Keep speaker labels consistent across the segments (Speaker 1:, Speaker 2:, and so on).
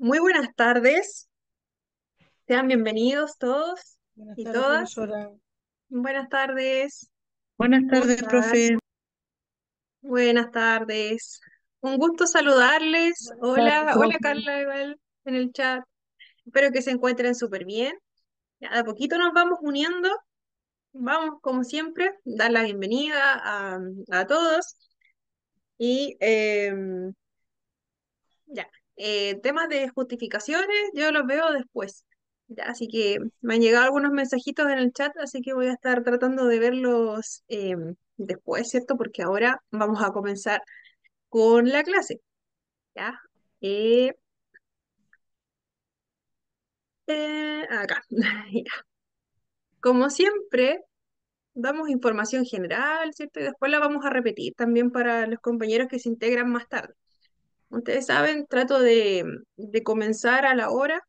Speaker 1: Muy buenas tardes, sean bienvenidos todos
Speaker 2: Buenas
Speaker 1: y
Speaker 2: tardes,
Speaker 1: todas.
Speaker 2: profesora.
Speaker 1: Buenas tardes,
Speaker 3: Buenas
Speaker 1: ¿cómo
Speaker 3: tardes,
Speaker 1: están?
Speaker 3: profe.
Speaker 1: Buenas tardes. Un gusto saludarles.
Speaker 2: Buenas tardes,
Speaker 1: Hola, hola
Speaker 2: profe.
Speaker 1: Carla, igual en el chat. Espero que se encuentren súper bien. Ya de a poquito nos vamos uniendo. Vamos, como siempre, dar la bienvenida a todos. Y ya, temas de justificaciones, yo los veo después. Ya, así que me han llegado algunos mensajitos en el chat, así que voy a estar tratando de verlos después, ¿cierto? Porque ahora vamos a comenzar con la clase. ¿Ya? Eh, acá. Ya. Como siempre, damos información general, ¿cierto? Y después la vamos a repetir también para los compañeros que se integran más tarde. Ustedes saben, trato de comenzar a la hora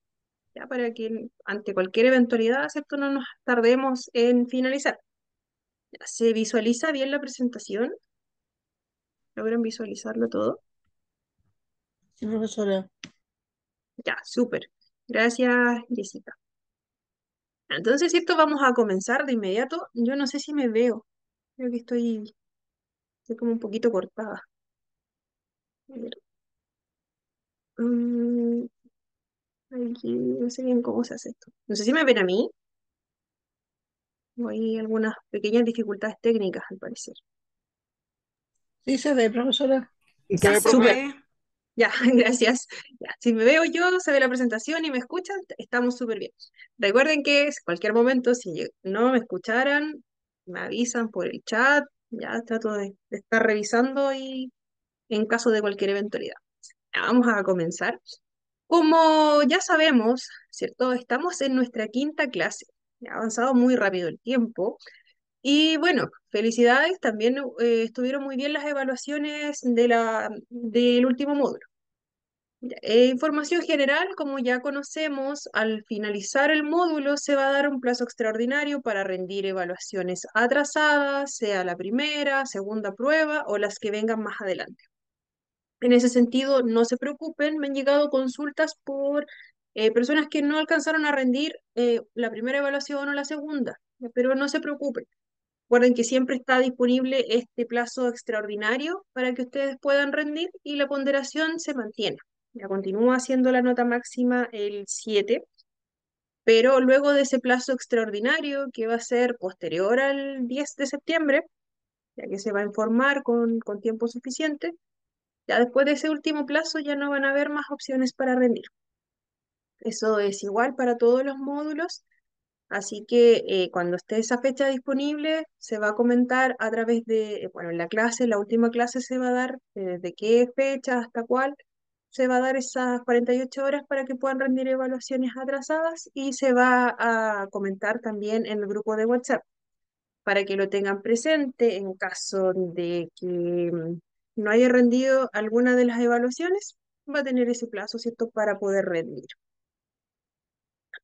Speaker 1: ya para que ante cualquier eventualidad, ¿cierto? No nos tardemos en finalizar. Ya, ¿se visualiza bien la presentación? ¿Logran visualizarlo todo?
Speaker 2: Sí, profesora.
Speaker 1: Ya, súper. Gracias, Jessica. Entonces, ¿cierto? Vamos a comenzar de inmediato. Yo no sé si me veo. Creo que estoy como un poquito cortada. A ver. Mm, aquí no sé bien cómo se hace esto. No sé si me ven a mí o hay algunas pequeñas dificultades técnicas, al parecer.
Speaker 2: Sí, se ve, profesora.
Speaker 3: ¿Y se
Speaker 1: Ya,
Speaker 3: ve,
Speaker 1: súper.
Speaker 3: profe?
Speaker 1: Ya, gracias. Ya, si me veo yo, se ve la presentación y me escuchan, estamos súper bien. Recuerden que en cualquier momento, si no me escucharan, me avisan por el chat, ya trato de estar revisando y en caso de cualquier eventualidad. Ya, vamos a comenzar. Como ya sabemos, ¿cierto? Estamos en nuestra quinta clase. Ya ha avanzado muy rápido el tiempo. Y bueno, felicidades, también estuvieron muy bien las evaluaciones del último módulo. Ya, información general, como ya conocemos, al finalizar el módulo se va a dar un plazo extraordinario para rendir evaluaciones atrasadas, sea la primera, segunda prueba o las que vengan más adelante. En ese sentido, no se preocupen, me han llegado consultas por personas que no alcanzaron a rendir la primera evaluación o la segunda, pero no se preocupen. Recuerden que siempre está disponible este plazo extraordinario para que ustedes puedan rendir y la ponderación se mantiene. Ya continúa siendo la nota máxima el 7, pero luego de ese plazo extraordinario que va a ser posterior al 10 de septiembre, ya que se va a informar con tiempo suficiente, ya después de ese último plazo ya no van a haber más opciones para rendir. Eso es igual para todos los módulos. Así que cuando esté esa fecha disponible, se va a comentar a través de, bueno, en la clase, la última clase se va a dar de qué fecha hasta cuál, se va a dar esas 48 horas para que puedan rendir evaluaciones atrasadas y se va a comentar también en el grupo de WhatsApp para que lo tengan presente en caso de que no haya rendido alguna de las evaluaciones, va a tener ese plazo, ¿cierto?, para poder rendir.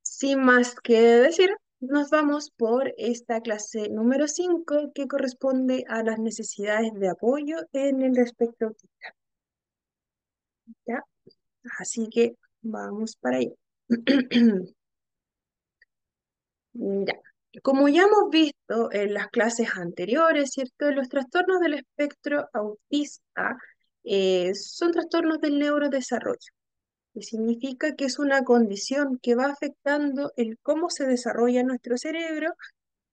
Speaker 1: Sin más que decir, nos vamos por esta clase número 5 que corresponde a las necesidades de apoyo en el espectro autista. ¿Ya? Así que vamos para allá. Ya. Como ya hemos visto en las clases anteriores, ¿cierto? Los trastornos del espectro autista son trastornos del neurodesarrollo, que significa que es una condición que va afectando el cómo se desarrolla nuestro cerebro,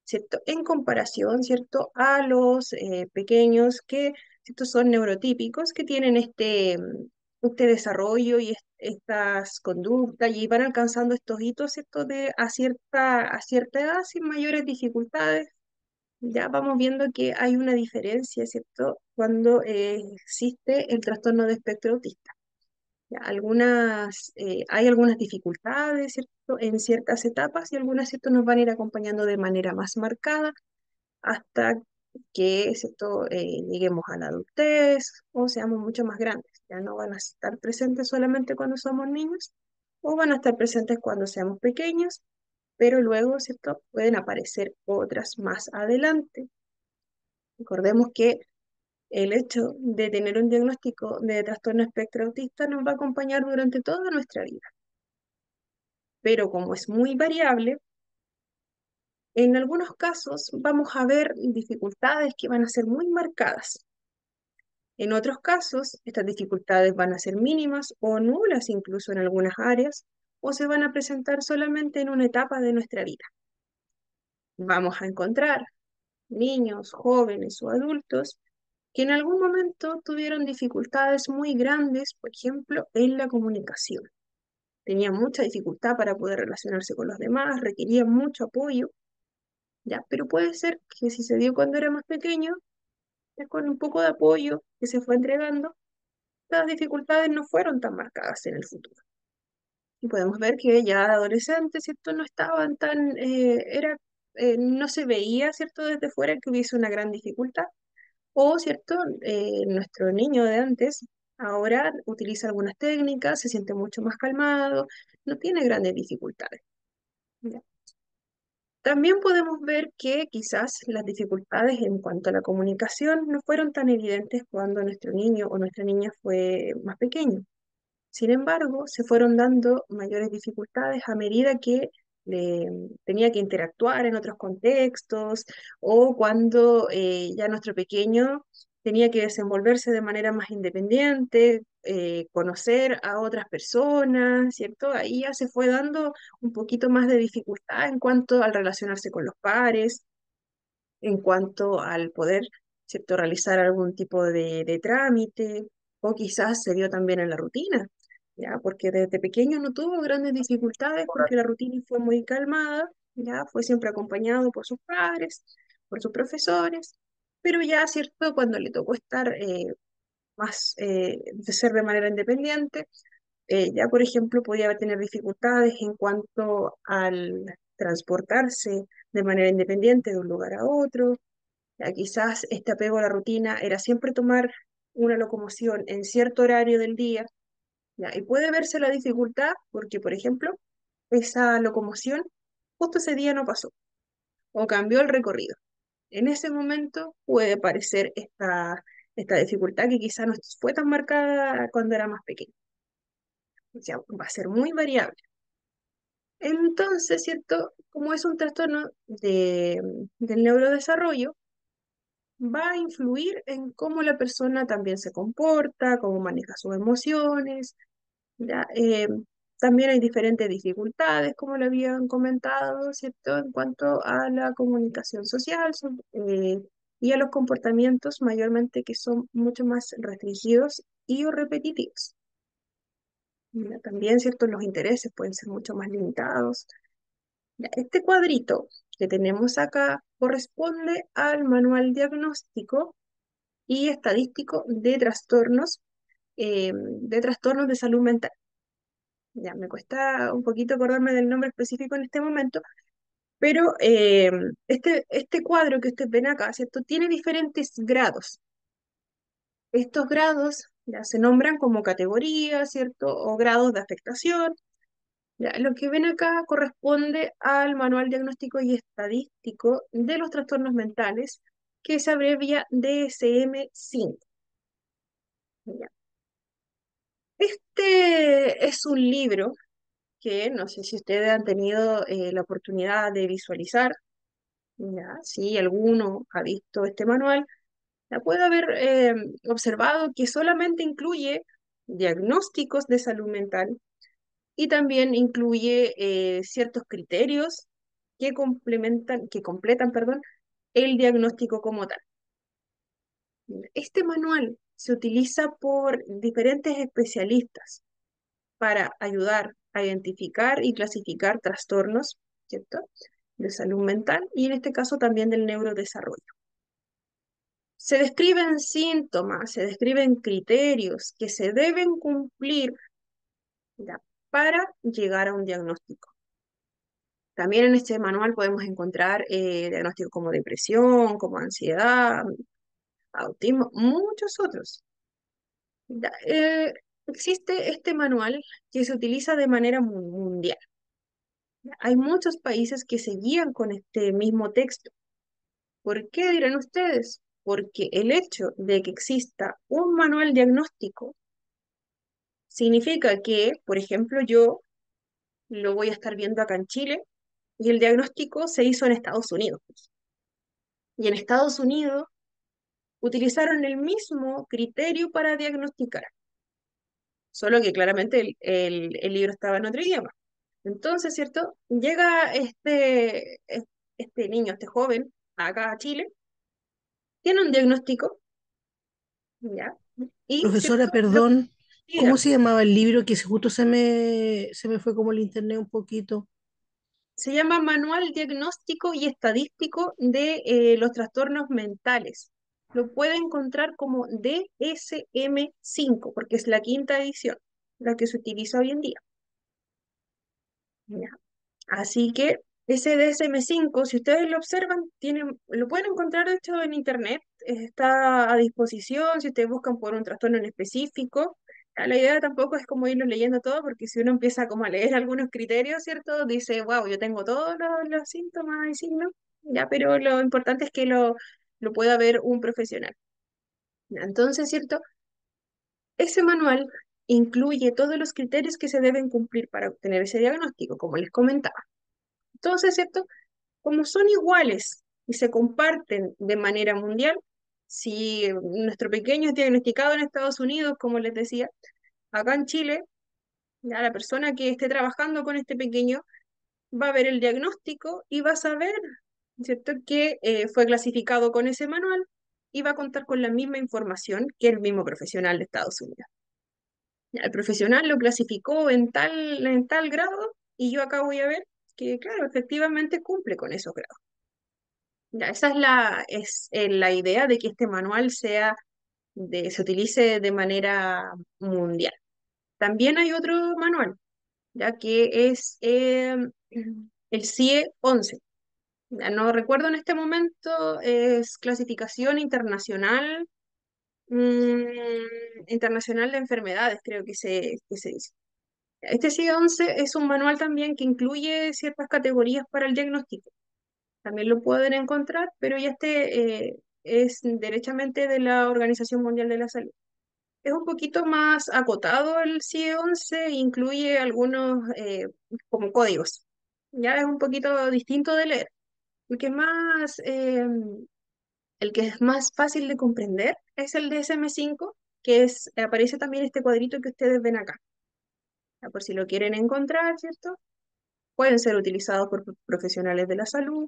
Speaker 1: ¿cierto? En comparación, ¿cierto? A los pequeños que, ¿cierto? Son neurotípicos, que tienen este desarrollo y estas conductas y van alcanzando estos hitos, ¿cierto? A cierta edad sin mayores dificultades. Ya vamos viendo que hay una diferencia, ¿cierto? Cuando existe el trastorno de espectro autista. Ya, hay algunas dificultades, ¿cierto? En ciertas etapas y algunas, ¿cierto? Nos van a ir acompañando de manera más marcada hasta que, ¿cierto? Lleguemos a la adultez o seamos mucho más grandes. Ya no van a estar presentes solamente cuando somos niños o van a estar presentes cuando seamos pequeños, pero luego, ¿cierto? Pueden aparecer otras más adelante. Recordemos que el hecho de tener un diagnóstico de trastorno espectro autista nos va a acompañar durante toda nuestra vida, pero como es muy variable, en algunos casos vamos a ver dificultades que van a ser muy marcadas. En otros casos, estas dificultades van a ser mínimas o nulas incluso en algunas áreas, o se van a presentar solamente en una etapa de nuestra vida. Vamos a encontrar niños, jóvenes o adultos que en algún momento tuvieron dificultades muy grandes, por ejemplo, en la comunicación. Tenían mucha dificultad para poder relacionarse con los demás, requerían mucho apoyo, ¿ya? Pero puede ser que si se dio cuando era más pequeño, ya con un poco de apoyo que se fue entregando, las dificultades no fueron tan marcadas en el futuro. Y podemos ver que ya adolescentes, ¿cierto? No estaban tan, no se veía, ¿cierto? Desde fuera que hubiese una gran dificultad. O, ¿cierto? Nuestro niño de antes ahora utiliza algunas técnicas, se siente mucho más calmado, no tiene grandes dificultades. ¿Ya? También podemos ver que quizás las dificultades en cuanto a la comunicación no fueron tan evidentes cuando nuestro niño o nuestra niña fue más pequeño. Sin embargo, se fueron dando mayores dificultades a medida que le- tenía que interactuar en otros contextos o cuando ya nuestro pequeño tenía que desenvolverse de manera más independiente, conocer a otras personas, ¿cierto? Ahí ya se fue dando un poquito más de dificultad en cuanto al relacionarse con los pares, en cuanto al poder, ¿cierto?, realizar algún tipo de trámite, o quizás se vio también en la rutina, ¿ya? Porque desde pequeño no tuvo grandes dificultades porque la rutina fue muy calmada, ¿ya? Fue siempre acompañado por sus padres, por sus profesores, pero ya, ¿cierto?, cuando le tocó estar más, de ser de manera independiente, ya, por ejemplo, podía tener dificultades en cuanto al transportarse de manera independiente de un lugar a otro. Ya, quizás este apego a la rutina era siempre tomar una locomoción en cierto horario del día, ya, y puede verse la dificultad porque, por ejemplo, esa locomoción justo ese día no pasó o cambió el recorrido. En ese momento puede aparecer esta dificultad que quizás no fue tan marcada cuando era más pequeño. O sea, va a ser muy variable. Entonces, ¿cierto? Como es un trastorno del neurodesarrollo, va a influir en cómo la persona también se comporta, cómo maneja sus emociones, ¿ya? También hay diferentes dificultades, como lo habían comentado, ¿cierto? En cuanto a la comunicación social y a los comportamientos mayormente que son mucho más restringidos y o repetitivos. ¿Ya? También, ¿cierto? Los intereses pueden ser mucho más limitados. Ya, este cuadrito que tenemos acá corresponde al manual diagnóstico y estadístico de trastornos de salud mental. Ya, me cuesta un poquito acordarme del nombre específico en este momento, pero este cuadro que ustedes ven acá, ¿cierto? Tiene diferentes grados. Estos grados ya se nombran como categorías, ¿cierto? O grados de afectación. Ya, lo que ven acá corresponde al Manual Diagnóstico y Estadístico de los Trastornos Mentales, que se abrevia DSM-5. Ya. Este es un libro que no sé si ustedes han tenido la oportunidad de visualizar, ya, si alguno ha visto este manual, ya puede haber observado que solamente incluye diagnósticos de salud mental y también incluye ciertos criterios que completan, perdón, el diagnóstico como tal. Este manual se utiliza por diferentes especialistas para ayudar a identificar y clasificar trastornos, ¿cierto?, de salud mental y en este caso también del neurodesarrollo. Se describen síntomas, se describen criterios que se deben cumplir, ¿ya?, para llegar a un diagnóstico. También en este manual podemos encontrar diagnósticos como depresión, como ansiedad, autismo, muchos otros. Ya, existe este manual que se utiliza de manera mundial. Hay muchos países que se guían con este mismo texto. ¿Por qué dirán ustedes? porque el hecho de que exista un manual diagnóstico significa que, por ejemplo, yo lo voy a estar viendo acá en Chile y el diagnóstico se hizo en Estados Unidos. Y en Estados Unidos utilizaron el mismo criterio para diagnosticar, solo que claramente el libro estaba en otro idioma. Entonces, ¿cierto? Llega este niño, este joven, acá a Chile, tiene un diagnóstico, ¿ya? Y, ¿cierto?
Speaker 2: Profesora, perdón, ¿cómo
Speaker 1: Dígame,
Speaker 2: se llamaba el libro que justo se me fue como el internet un poquito?
Speaker 1: se llama Manual Diagnóstico y Estadístico de los Trastornos Mentales. Lo puede encontrar como DSM-5, porque es la quinta edición, la que se utiliza hoy en día. ¿Ya? Así que ese DSM-5, si ustedes lo observan, lo pueden encontrar de hecho en internet, está a disposición si ustedes buscan por un trastorno en específico. La idea tampoco es como irlo leyendo todo, porque si uno empieza como a leer algunos criterios, ¿cierto? Dice, wow, yo tengo todos los síntomas y signos, ya, pero lo importante es que lo pueda ver un profesional. Entonces, ¿cierto? Ese manual incluye todos los criterios que se deben cumplir para obtener ese diagnóstico, como les comentaba. Entonces, ¿cierto? Como son iguales y se comparten de manera mundial, si nuestro pequeño es diagnosticado en Estados Unidos, como les decía, acá en Chile, ya la persona que esté trabajando con este pequeño va a ver el diagnóstico y va a saber, ¿cierto?, que fue clasificado con ese manual y va a contar con la misma información que el mismo profesional de Estados Unidos. Ya, el profesional lo clasificó en tal grado y yo acá voy a ver que, claro, efectivamente cumple con esos grados. Ya, esa es la idea de que este manual se utilice de manera mundial. También hay otro manual, ya que es el CIE 11. Ya no recuerdo en este momento, es clasificación internacional, internacional de enfermedades, creo que se dice. Este CIE 11 es un manual también que incluye ciertas categorías para el diagnóstico. También lo pueden encontrar, pero ya es derechamente de la Organización Mundial de la Salud. Es un poquito más acotado el CIE 11, incluye algunos como códigos. Ya es un poquito distinto de leer. El que más, eh, el que es más fácil de comprender es el DSM-5, aparece también este cuadrito que ustedes ven acá. Ya, por si lo quieren encontrar, ¿cierto? Pueden ser utilizados por profesionales de la salud.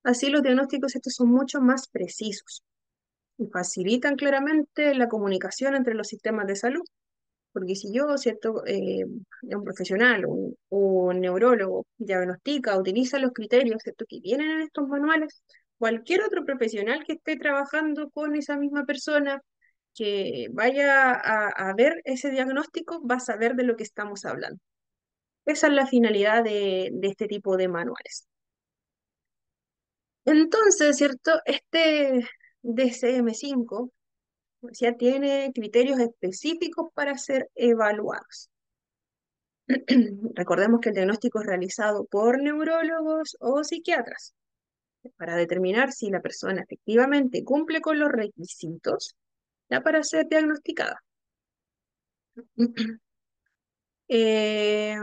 Speaker 1: Así los diagnósticos estos son mucho más precisos y facilitan claramente la comunicación entre los sistemas de salud. Porque si yo, ¿cierto? Un profesional, un neurólogo diagnostica, utiliza los criterios, ¿cierto?, que vienen en estos manuales, cualquier otro profesional que esté trabajando con esa misma persona, que vaya a ver ese diagnóstico, va a saber de lo que estamos hablando. Esa es la finalidad de este tipo de manuales. Entonces, ¿cierto? Este DCM-5 ya tiene criterios específicos para ser evaluados. Recordemos que el diagnóstico es realizado por neurólogos o psiquiatras para determinar si la persona efectivamente cumple con los requisitos ya para ser diagnosticada. Eh,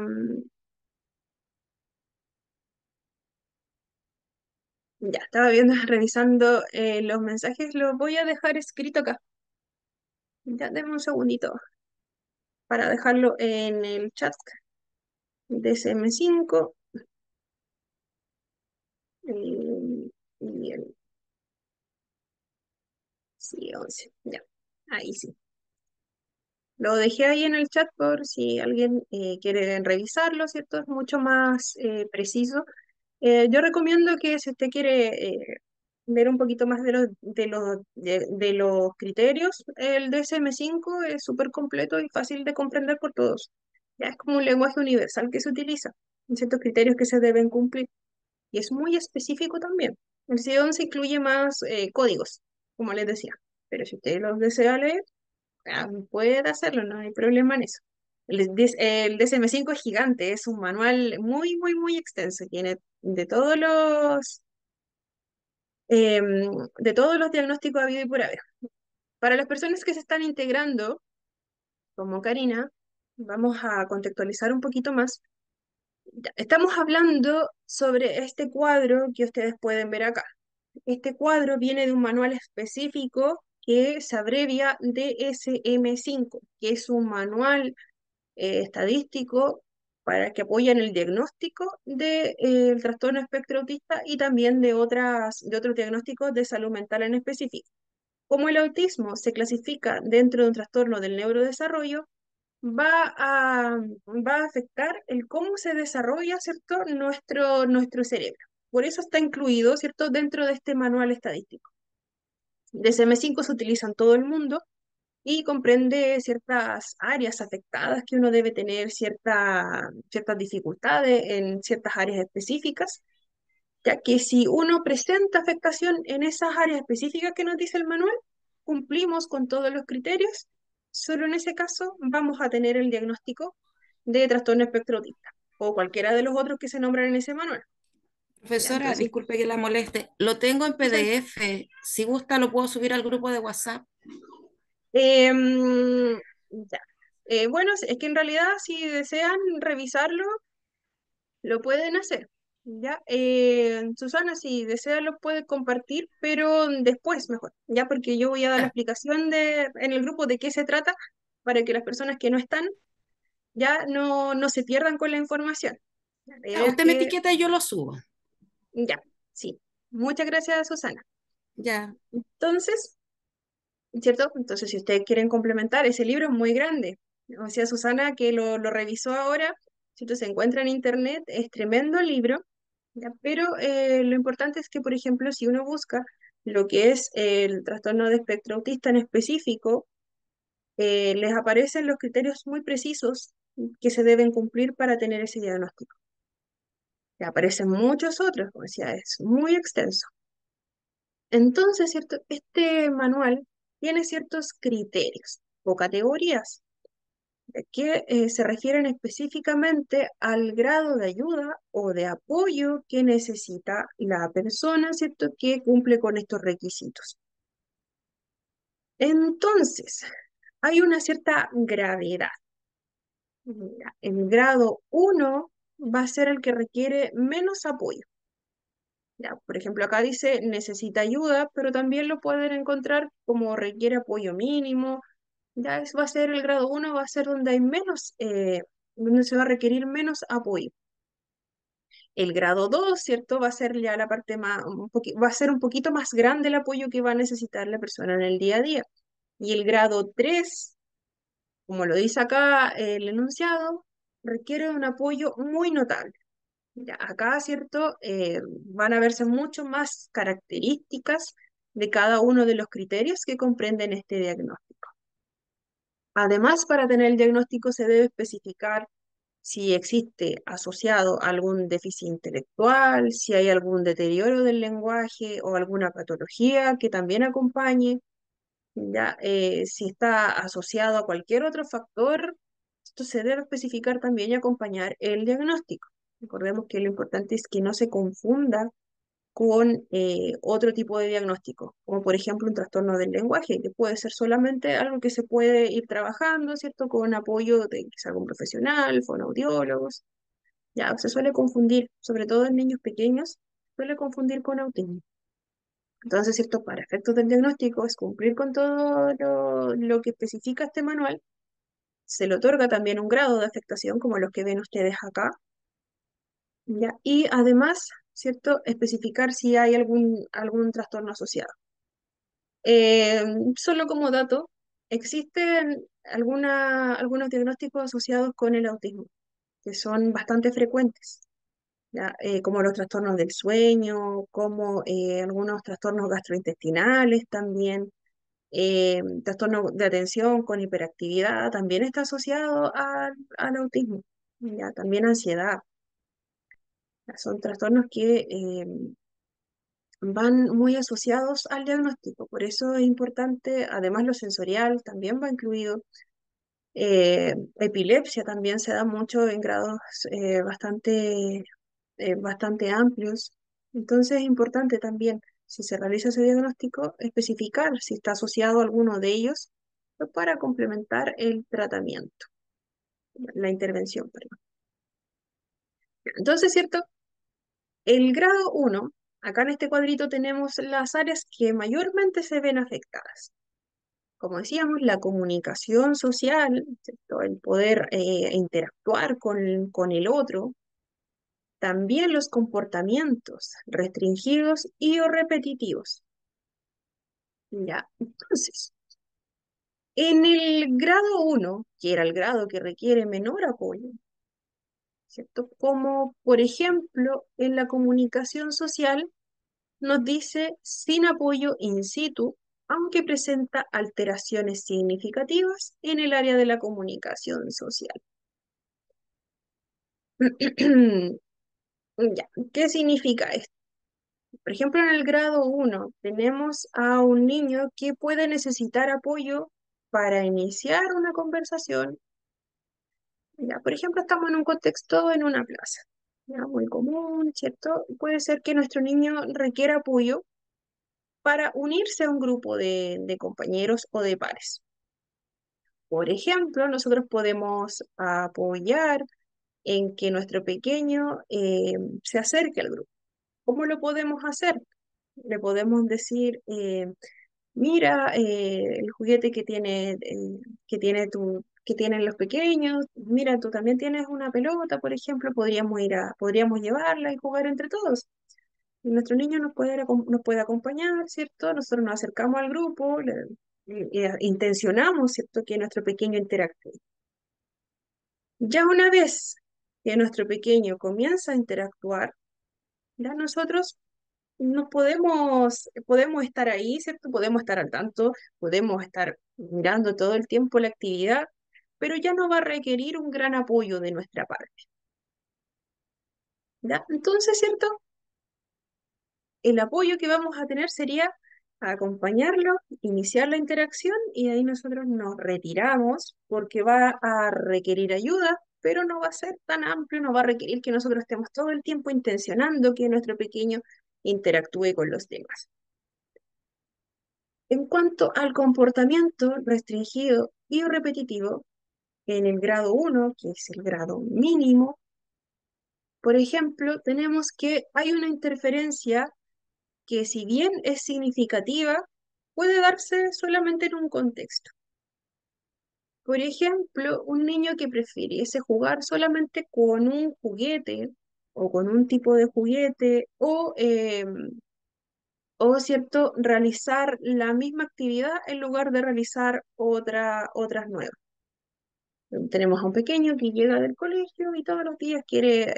Speaker 1: ya, estaba viendo, revisando los mensajes, los voy a dejar escrito acá. Ya, denme un segundito para dejarlo en el chat. DSM-5 y el sí, 11. Ya, ahí sí. Lo dejé ahí en el chat por si alguien quiere revisarlo, ¿cierto? Es mucho más preciso. Yo recomiendo que si usted quiere ver un poquito más de los criterios, el DSM-5 es súper completo y fácil de comprender por todos. Ya es como un lenguaje universal que se utiliza, en ciertos criterios que se deben cumplir. Y es muy específico también. El C11 incluye más códigos, como les decía. Pero si usted los desea leer, puede hacerlo, no hay problema en eso. El DSM-5 es gigante, es un manual muy, muy, muy extenso. Tiene de todos eh, de todos los diagnósticos habido y por haber. Para las personas que se están integrando, como Karina, vamos a contextualizar un poquito más. Ya, estamos hablando sobre este cuadro que ustedes pueden ver acá. Este cuadro viene de un manual específico que se abrevia DSM-5, que es un manual estadístico para que apoyen el diagnóstico del trastorno espectro autista y también de otros diagnósticos de salud mental en específico. Como el autismo se clasifica dentro de un trastorno del neurodesarrollo, va a afectar el cómo se desarrolla, ¿cierto?, nuestro cerebro. Por eso está incluido, ¿cierto?, dentro de este manual estadístico. DSM-5 se utiliza en todo el mundo y comprende ciertas áreas afectadas que uno debe tener ciertas dificultades en ciertas áreas específicas, ya que si uno presenta afectación en esas áreas específicas que nos dice el manual, cumplimos con todos los criterios, solo en ese caso vamos a tener el diagnóstico de trastorno espectro autista o cualquiera de los otros que se nombran en ese manual. Ya,
Speaker 3: Profesora,
Speaker 1: entonces,
Speaker 3: disculpe que la moleste. Lo tengo en
Speaker 1: Susana,
Speaker 3: PDF. Si gusta, lo puedo subir al grupo de WhatsApp.
Speaker 1: ya. Bueno, es que en realidad si desean revisarlo, lo pueden hacer. Ya, Susana, si desea lo puede compartir, pero después mejor, ya porque yo voy a dar la
Speaker 3: Ya.
Speaker 1: explicación en el grupo de qué se trata para que las personas que no están ya no se pierdan con la información. La
Speaker 3: Ya,
Speaker 1: idea es
Speaker 3: usted me
Speaker 1: que,
Speaker 3: etiqueta y yo lo subo.
Speaker 1: ya, sí. Muchas gracias, Susana.
Speaker 3: Ya.
Speaker 1: Entonces, ¿cierto? Entonces, si ustedes quieren complementar, ese libro es muy grande. O sea, Susana, que lo revisó ahora, ¿cierto? Se encuentra en internet, es tremendo libro, ¿ya? Pero lo importante es que, por ejemplo, si uno busca lo que es el trastorno de espectro autista en específico, les aparecen los criterios muy precisos que se deben cumplir para tener ese diagnóstico. Le aparecen muchos otros, como decía, es muy extenso. Entonces, ¿cierto? Este manual tiene ciertos criterios o categorías que se refieren específicamente al grado de ayuda o de apoyo que necesita la persona, ¿cierto?, que cumple con estos requisitos. Entonces, hay una cierta gravedad. Mira, el grado uno va a ser el que requiere menos apoyo. Ya, por ejemplo, acá dice necesita ayuda, pero también lo pueden encontrar como requiere apoyo mínimo. Ya va a ser el grado uno, va a ser donde hay menos, donde se va a requerir menos apoyo. El grado 2, ¿cierto? Va a ser ya la parte más, va a ser un poquito más grande el apoyo que va a necesitar la persona en el día a día. Y el grado 3, como lo dice acá el enunciado, requiere un apoyo muy notable. Ya, acá, ¿cierto? Van a verse mucho más características de cada uno de los criterios que comprenden este diagnóstico. Además, para tener el diagnóstico se debe especificar si existe asociado algún déficit intelectual, si hay algún deterioro del lenguaje o alguna patología que también acompañe, ya, si está asociado a cualquier otro factor, esto se debe especificar también y acompañar el diagnóstico. Recordemos que lo importante es que no se confunda con otro tipo de diagnóstico, como por ejemplo un trastorno del lenguaje, que puede ser solamente algo que se puede ir trabajando, ¿cierto? Con apoyo de quizá algún profesional, fonoaudiólogos. Ya, se suele confundir, sobre todo en niños pequeños, suele confundir con autismo. Entonces, ¿cierto? Para efectos del diagnóstico es cumplir con todo lo que especifica este manual. Se le otorga también un grado de afectación, como los que ven ustedes acá, ¿ya? Y además, ¿cierto? Especificar si hay algún trastorno asociado. Eh, Solo como dato, existen algunos diagnósticos asociados con el autismo, que son bastante frecuentes, ¿ya? Como los trastornos del sueño, como algunos trastornos gastrointestinales también, trastorno de atención con hiperactividad, también está asociado al autismo, ¿ya? También ansiedad. Son trastornos que van muy asociados al diagnóstico, por eso es importante, además lo sensorial también va incluido. Epilepsia también se da mucho en grados bastante amplios, entonces es importante también. si se realiza ese diagnóstico, especificar si está asociado a alguno de ellos pues, para complementar el tratamiento, la intervención, perdón. Entonces, ¿cierto? El grado uno, acá en este cuadrito tenemos las áreas que mayormente se ven afectadas. Como decíamos, la comunicación social, ¿cierto? El poder interactuar con el otro, también los comportamientos restringidos y o repetitivos. Ya, entonces, en el grado uno, que era el grado que requiere menor apoyo, ¿cierto? Como por ejemplo en la comunicación social, nos dice sin apoyo in situ, aunque presenta alteraciones significativas en el área de la comunicación social. Ya, ¿qué significa esto? Por ejemplo, en el grado uno tenemos a un niño que puede necesitar apoyo para iniciar una conversación. Ya, por ejemplo, estamos en un contexto en una plaza, ya, muy común, ¿cierto? Puede ser que nuestro niño requiera apoyo para unirse a un grupo de compañeros o de pares. Por ejemplo, nosotros podemos apoyar en que nuestro pequeño se acerque al grupo. ¿Cómo lo podemos hacer? Le podemos decir, mira, el juguete que tienen los pequeños, mira, tú también tienes una pelota, por ejemplo, podríamos llevarla y jugar entre todos. Y nuestro niño nos puede acompañar, ¿cierto? Nosotros nos acercamos al grupo, intencionamos, ¿cierto?, que nuestro pequeño interactúe. Ya una vez que nuestro pequeño comienza a interactuar, ya nosotros podemos estar ahí, ¿cierto? Podemos estar al tanto, podemos estar mirando todo el tiempo la actividad, pero ya no va a requerir un gran apoyo de nuestra parte, ¿ya? Entonces, ¿cierto? El apoyo que vamos a tener sería acompañarlo, iniciar la interacción y ahí nosotros nos retiramos porque va a requerir ayuda, pero no va a ser tan amplio, no va a requerir que nosotros estemos todo el tiempo intencionando que nuestro pequeño interactúe con los demás. En cuanto al comportamiento restringido y repetitivo, en el grado uno, que es el grado mínimo, por ejemplo, tenemos que hay una interferencia que si bien es significativa, puede darse solamente en un contexto. Por ejemplo, un niño que prefiriese jugar solamente con un juguete o con un tipo de juguete o cierto, realizar la misma actividad en lugar de realizar otras nuevas. Tenemos a un pequeño que llega del colegio y todos los días quiere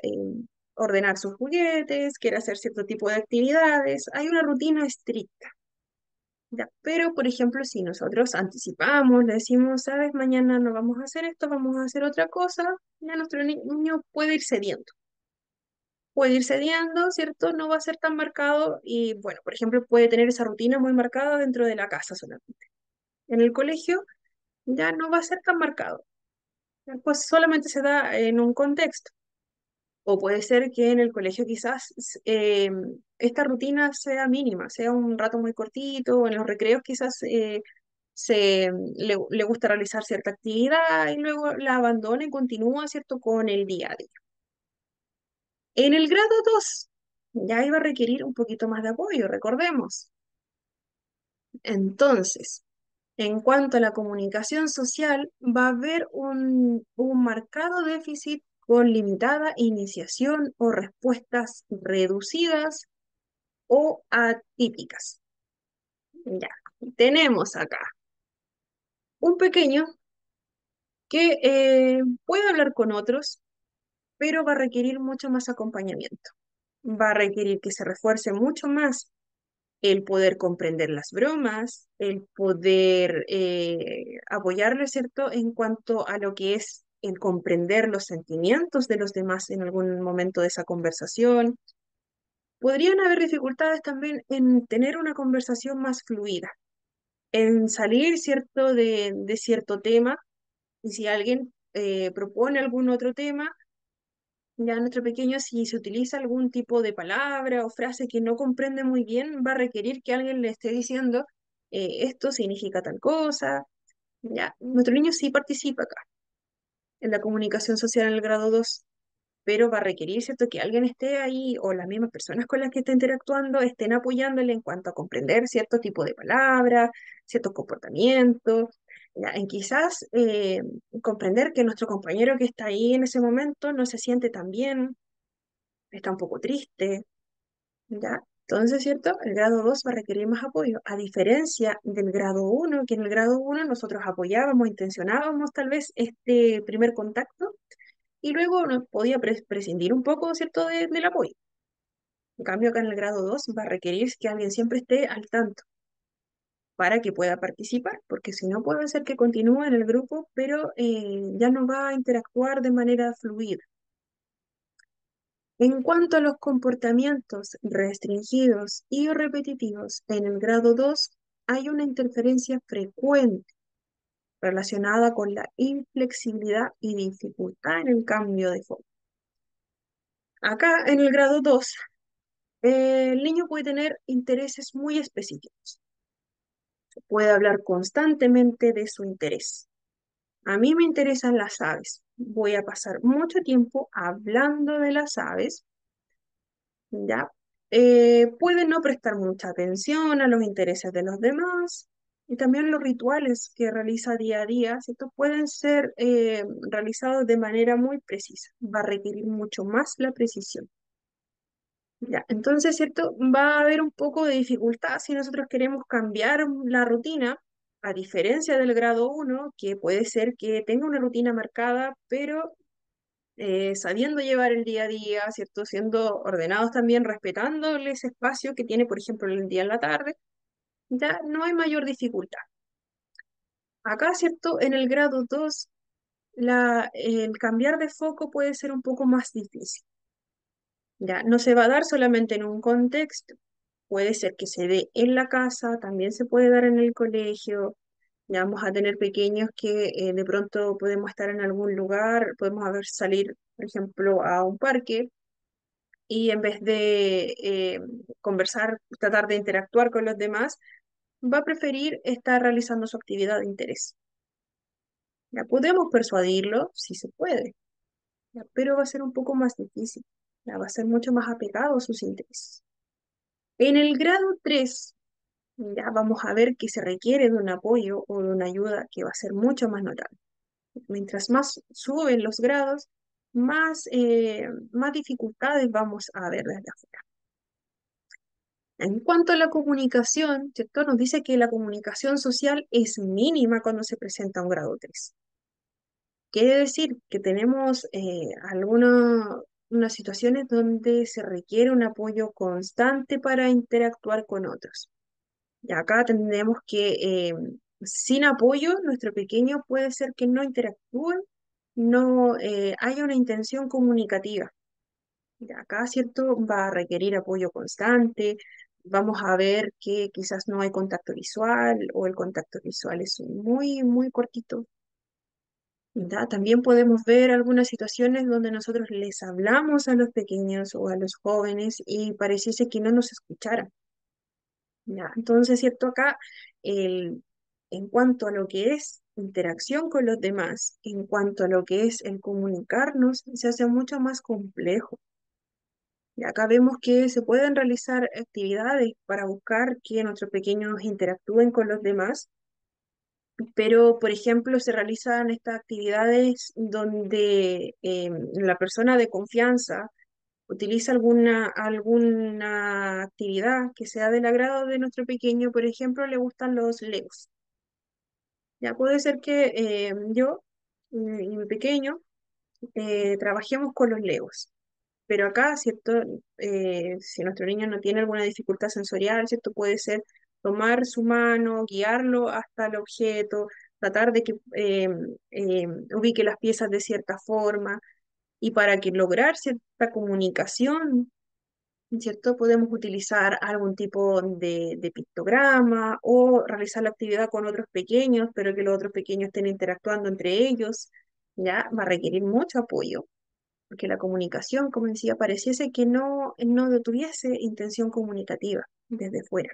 Speaker 1: ordenar sus juguetes, quiere hacer cierto tipo de actividades. Hay una rutina estricta. Ya, pero, por ejemplo, si nosotros anticipamos, le decimos, sabes, mañana no vamos a hacer esto, vamos a hacer otra cosa, ya nuestro niño puede ir cediendo, ¿cierto? No va a ser tan marcado y, bueno, por ejemplo, puede tener esa rutina muy marcada dentro de la casa solamente. En el colegio ya no va a ser tan marcado, pues solamente se da en un contexto. O puede ser que en el colegio quizás esta rutina sea mínima, sea un rato muy cortito, o en los recreos quizás le gusta realizar cierta actividad y luego la abandona y continúa, ¿cierto?, con el día a día. En el grado 2 ya iba a requerir un poquito más de apoyo, recordemos. Entonces, en cuanto a la comunicación social, va a haber un marcado déficit con limitada iniciación o respuestas reducidas o atípicas. Ya, tenemos acá un pequeño que puede hablar con otros, pero va a requerir mucho más acompañamiento. Va a requerir que se refuerce mucho más el poder comprender las bromas, el poder apoyarle, ¿cierto?, en cuanto a lo que es el comprender los sentimientos de los demás en algún momento de esa conversación. Podrían haber dificultades también en tener una conversación más fluida, en salir, ¿cierto?, de cierto tema, y si alguien propone algún otro tema, Ya nuestro pequeño, si se utiliza algún tipo de palabra o frase que no comprende muy bien, va a requerir que alguien le esté diciendo, esto significa tal cosa. Ya, nuestro niño sí participa acá en la comunicación social en el grado 2, pero va a requerir, ¿cierto?, que alguien esté ahí o las mismas personas con las que está interactuando estén apoyándole en cuanto a comprender cierto tipo de palabras, ciertos comportamientos, ya, en quizás comprender que nuestro compañero que está ahí en ese momento no se siente tan bien, está un poco triste, ¿ya? Entonces, ¿cierto? El grado 2 va a requerir más apoyo, a diferencia del grado uno, que en el grado uno nosotros apoyábamos, intencionábamos tal vez este primer contacto y luego no podía prescindir un poco, ¿cierto?, del apoyo. En cambio, acá en el grado 2 va a requerir que alguien siempre esté al tanto para que pueda participar, porque si no puede ser que continúe en el grupo, pero ya no va a interactuar de manera fluida. En cuanto a los comportamientos restringidos y repetitivos, en el grado 2 hay una interferencia frecuente relacionada con la inflexibilidad y dificultad en el cambio de foco. Acá en el grado 2, el niño puede tener intereses muy específicos. Puede hablar constantemente de su interés. A mí me interesan las aves. Voy a pasar mucho tiempo hablando de las aves, ¿ya? Puede no prestar mucha atención a los intereses de los demás y también los rituales que realiza día a día, ¿cierto? Pueden ser realizados de manera muy precisa. Va a requerir mucho más la precisión. Ya, entonces, ¿cierto? Va a haber un poco de dificultad si nosotros queremos cambiar la rutina, a diferencia del grado uno, que puede ser que tenga una rutina marcada, pero sabiendo llevar el día a día, ¿cierto? Siendo ordenados también, respetando ese espacio que tiene, por ejemplo, el día en la tarde, ya no hay mayor dificultad. Acá, ¿cierto? En el grado 2, el cambiar de foco puede ser un poco más difícil. Ya no se va a dar solamente en un contexto, puede ser que se dé en la casa, también se puede dar en el colegio. Ya vamos a tener pequeños que de pronto podemos estar en algún lugar, podemos salir, por ejemplo, a un parque y en vez de conversar, tratar de interactuar con los demás, va a preferir estar realizando su actividad de interés. Ya podemos persuadirlo, si se puede, ya, pero va a ser un poco más difícil, ya va a ser mucho más apegado a sus intereses. En el grado 3 ya vamos a ver que se requiere de un apoyo o de una ayuda que va a ser mucho más notable. Mientras más suben los grados, más dificultades vamos a ver desde afuera. En cuanto a la comunicación, ¿cierto? Nos dice que la comunicación social es mínima cuando se presenta un grado 3. Quiere decir que tenemos unas situaciones donde se requiere un apoyo constante para interactuar con otros. Y acá tenemos que sin apoyo, nuestro pequeño puede ser que no interactúe, no haya una intención comunicativa. Y acá, ¿cierto? Va a requerir apoyo constante. Vamos a ver que quizás no hay contacto visual o el contacto visual es muy, muy cortito. ¿Ya? También podemos ver algunas situaciones donde nosotros les hablamos a los pequeños o a los jóvenes y pareciese que no nos escucharan. ¿Ya? Entonces, ¿cierto? Acá, el, en cuanto a lo que es interacción con los demás, en cuanto a lo que es el comunicarnos, se hace mucho más complejo. Y acá vemos que se pueden realizar actividades para buscar que nuestros pequeños interactúen con los demás, pero, por ejemplo, se realizan estas actividades donde la persona de confianza utiliza alguna actividad que sea del agrado de nuestro pequeño. Por ejemplo, le gustan los Legos. Ya puede ser que yo y mi pequeño trabajemos con los Legos. Pero acá, ¿cierto? Si nuestro niño no tiene alguna dificultad sensorial, ¿cierto? Puede ser tomar su mano, guiarlo hasta el objeto, tratar de que ubique las piezas de cierta forma, y para que lograr cierta comunicación, ¿cierto? Podemos utilizar algún tipo de pictograma o realizar la actividad con otros pequeños, pero que los otros pequeños estén interactuando entre ellos, ¿ya? Va a requerir mucho apoyo. porque la comunicación, como decía, pareciese que no tuviese intención comunicativa desde fuera.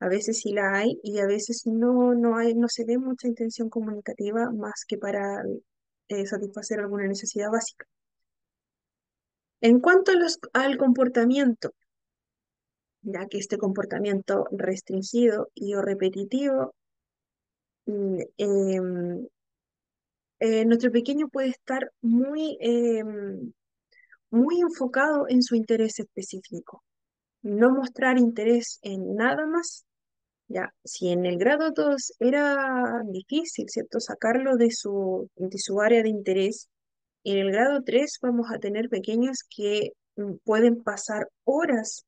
Speaker 1: A veces sí la hay y a veces no hay, no se ve mucha intención comunicativa más que para satisfacer alguna necesidad básica. En cuanto a al comportamiento, ya que este comportamiento restringido y o repetitivo, nuestro pequeño puede estar muy enfocado en su interés específico, no mostrar interés en nada más. Ya, si en el grado 2 era difícil, ¿cierto?, sacarlo de su área de interés, en el grado 3 vamos a tener pequeños que pueden pasar horas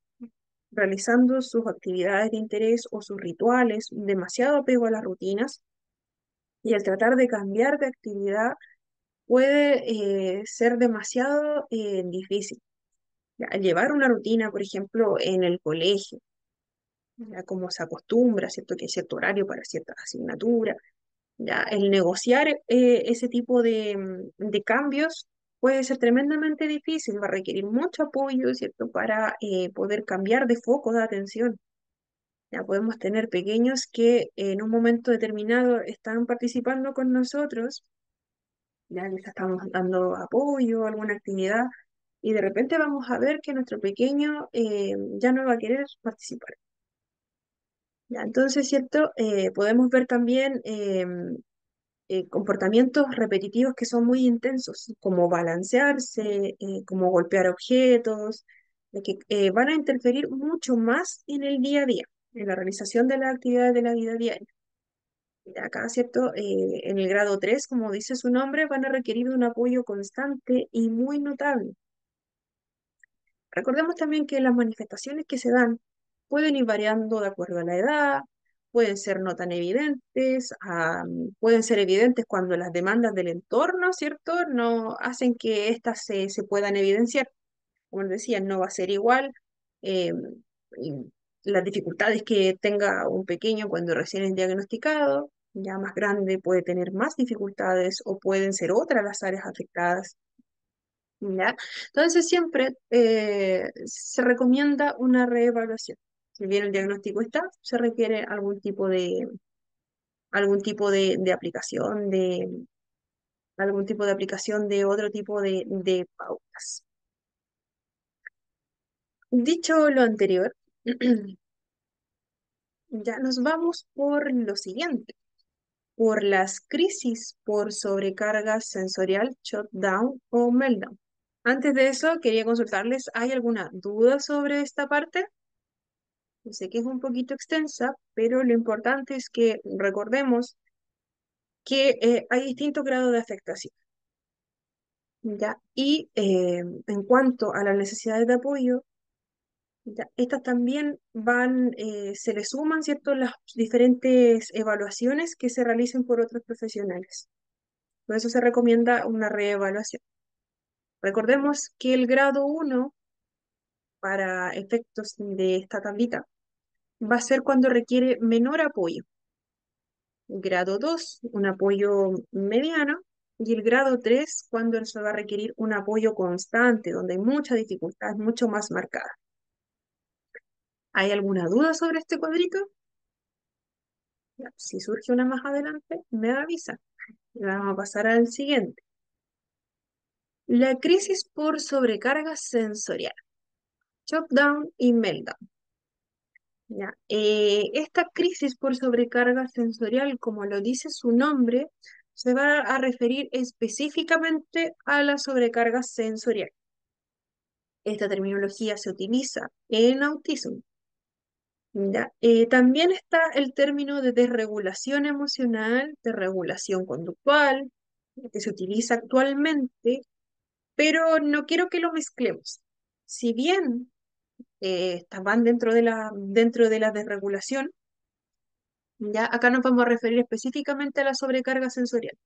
Speaker 1: realizando sus actividades de interés o sus rituales, demasiado apego a las rutinas, y al tratar de cambiar de actividad puede ser demasiado difícil. Ya, llevar una rutina, por ejemplo, en el colegio, ya como se acostumbra, ¿cierto? Que hay cierto horario para cierta asignatura, ya el negociar ese tipo de cambios puede ser tremendamente difícil, va a requerir mucho apoyo, ¿cierto? Para poder cambiar de foco de atención. Ya podemos tener pequeños que en un momento determinado están participando con nosotros, ya les estamos dando apoyo, alguna actividad, y de repente vamos a ver que nuestro pequeño ya no va a querer participar. Ya, entonces, ¿cierto? Podemos ver también comportamientos repetitivos que son muy intensos, como balancearse, como golpear objetos, de que van a interferir mucho más en el día a día, en la realización de las actividades de la vida diaria. Acá, ¿cierto? En el grado 3, como dice su nombre, van a requerir de un apoyo constante y muy notable. Recordemos también que las manifestaciones que se dan pueden ir variando de acuerdo a la edad, pueden ser no tan evidentes, pueden ser evidentes cuando las demandas del entorno, ¿cierto?, no hacen que éstas se puedan evidenciar. Como les decía, no va a ser igual. eh, y las dificultades que tenga un pequeño cuando recién es diagnosticado, ya más grande puede tener más dificultades o pueden ser otras las áreas afectadas. ¿Ya? Entonces siempre se recomienda una reevaluación. Si bien el diagnóstico está, se requiere algún tipo de aplicación, algún tipo de aplicación de otro tipo de pautas. Dicho lo anterior, ya nos vamos por lo siguiente, por las crisis por sobrecarga sensorial, shutdown o meltdown. Antes de eso, quería consultarles, ¿hay alguna duda sobre esta parte? Yo sé que es un poquito extensa, pero lo importante es que recordemos que hay distintos grados de afectación, ¿ya? Y en cuanto a las necesidades de apoyo, ya, estas también se le suman, ¿cierto?, las diferentes evaluaciones que se realicen por otros profesionales. Por eso se recomienda una reevaluación. Recordemos que el grado 1, para efectos de esta tablita, va a ser cuando requiere menor apoyo. Grado 2, un apoyo mediano, y el grado 3, cuando se va a requerir un apoyo constante, donde hay mucha dificultad, mucho más marcada. ¿Hay alguna duda sobre este cuadrito? Ya, si surge una más adelante, me avisa. Vamos a pasar al siguiente. La crisis por sobrecarga sensorial, shutdown y meltdown. Ya, esta crisis por sobrecarga sensorial, como lo dice su nombre, se va a referir específicamente a la sobrecarga sensorial. Esta terminología se utiliza en autismo. ¿Ya? También está el término de desregulación emocional, desregulación conductual, que se utiliza actualmente, pero no quiero que lo mezclemos. Si bien estas van dentro de la desregulación, ya acá nos vamos a referir específicamente a la sobrecarga sensorial,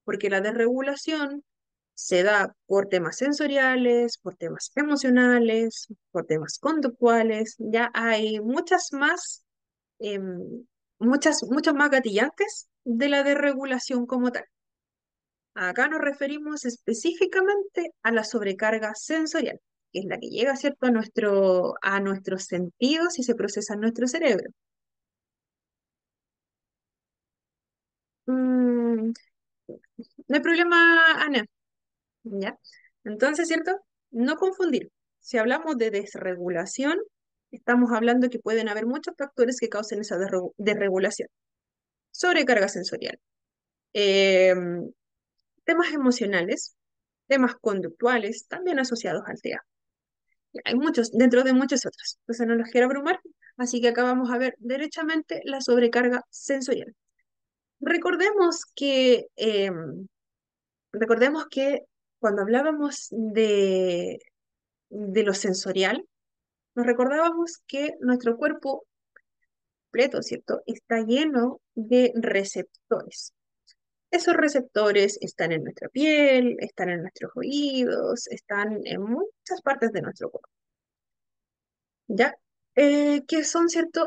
Speaker 1: porque la desregulación se da por temas sensoriales, por temas emocionales, por temas conductuales, ya hay em, muchos más gatillantes de la desregulación como tal. Acá nos referimos específicamente a la sobrecarga sensorial, que es la que llega, ¿cierto?, a nuestros sentidos y se procesa en nuestro cerebro. Mm, no hay problema, Ana, ¿ya? Entonces, ¿cierto? No confundir. Si hablamos de desregulación, estamos hablando que pueden haber muchos factores que causen esa desregulación. Sobrecarga sensorial. Em, Temas emocionales, temas conductuales, también asociados al TEA. Hay muchos, dentro de muchos otros. Entonces no los quiero abrumar, así que acá vamos a ver derechamente la sobrecarga sensorial. Recordemos que, recordemos que cuando hablábamos de lo sensorial, nos recordábamos que nuestro cuerpo completo, ¿cierto?, está lleno de receptores. Esos receptores están en nuestra piel, están en nuestros oídos, están en muchas partes de nuestro cuerpo, ¿ya? Que son, ¿cierto?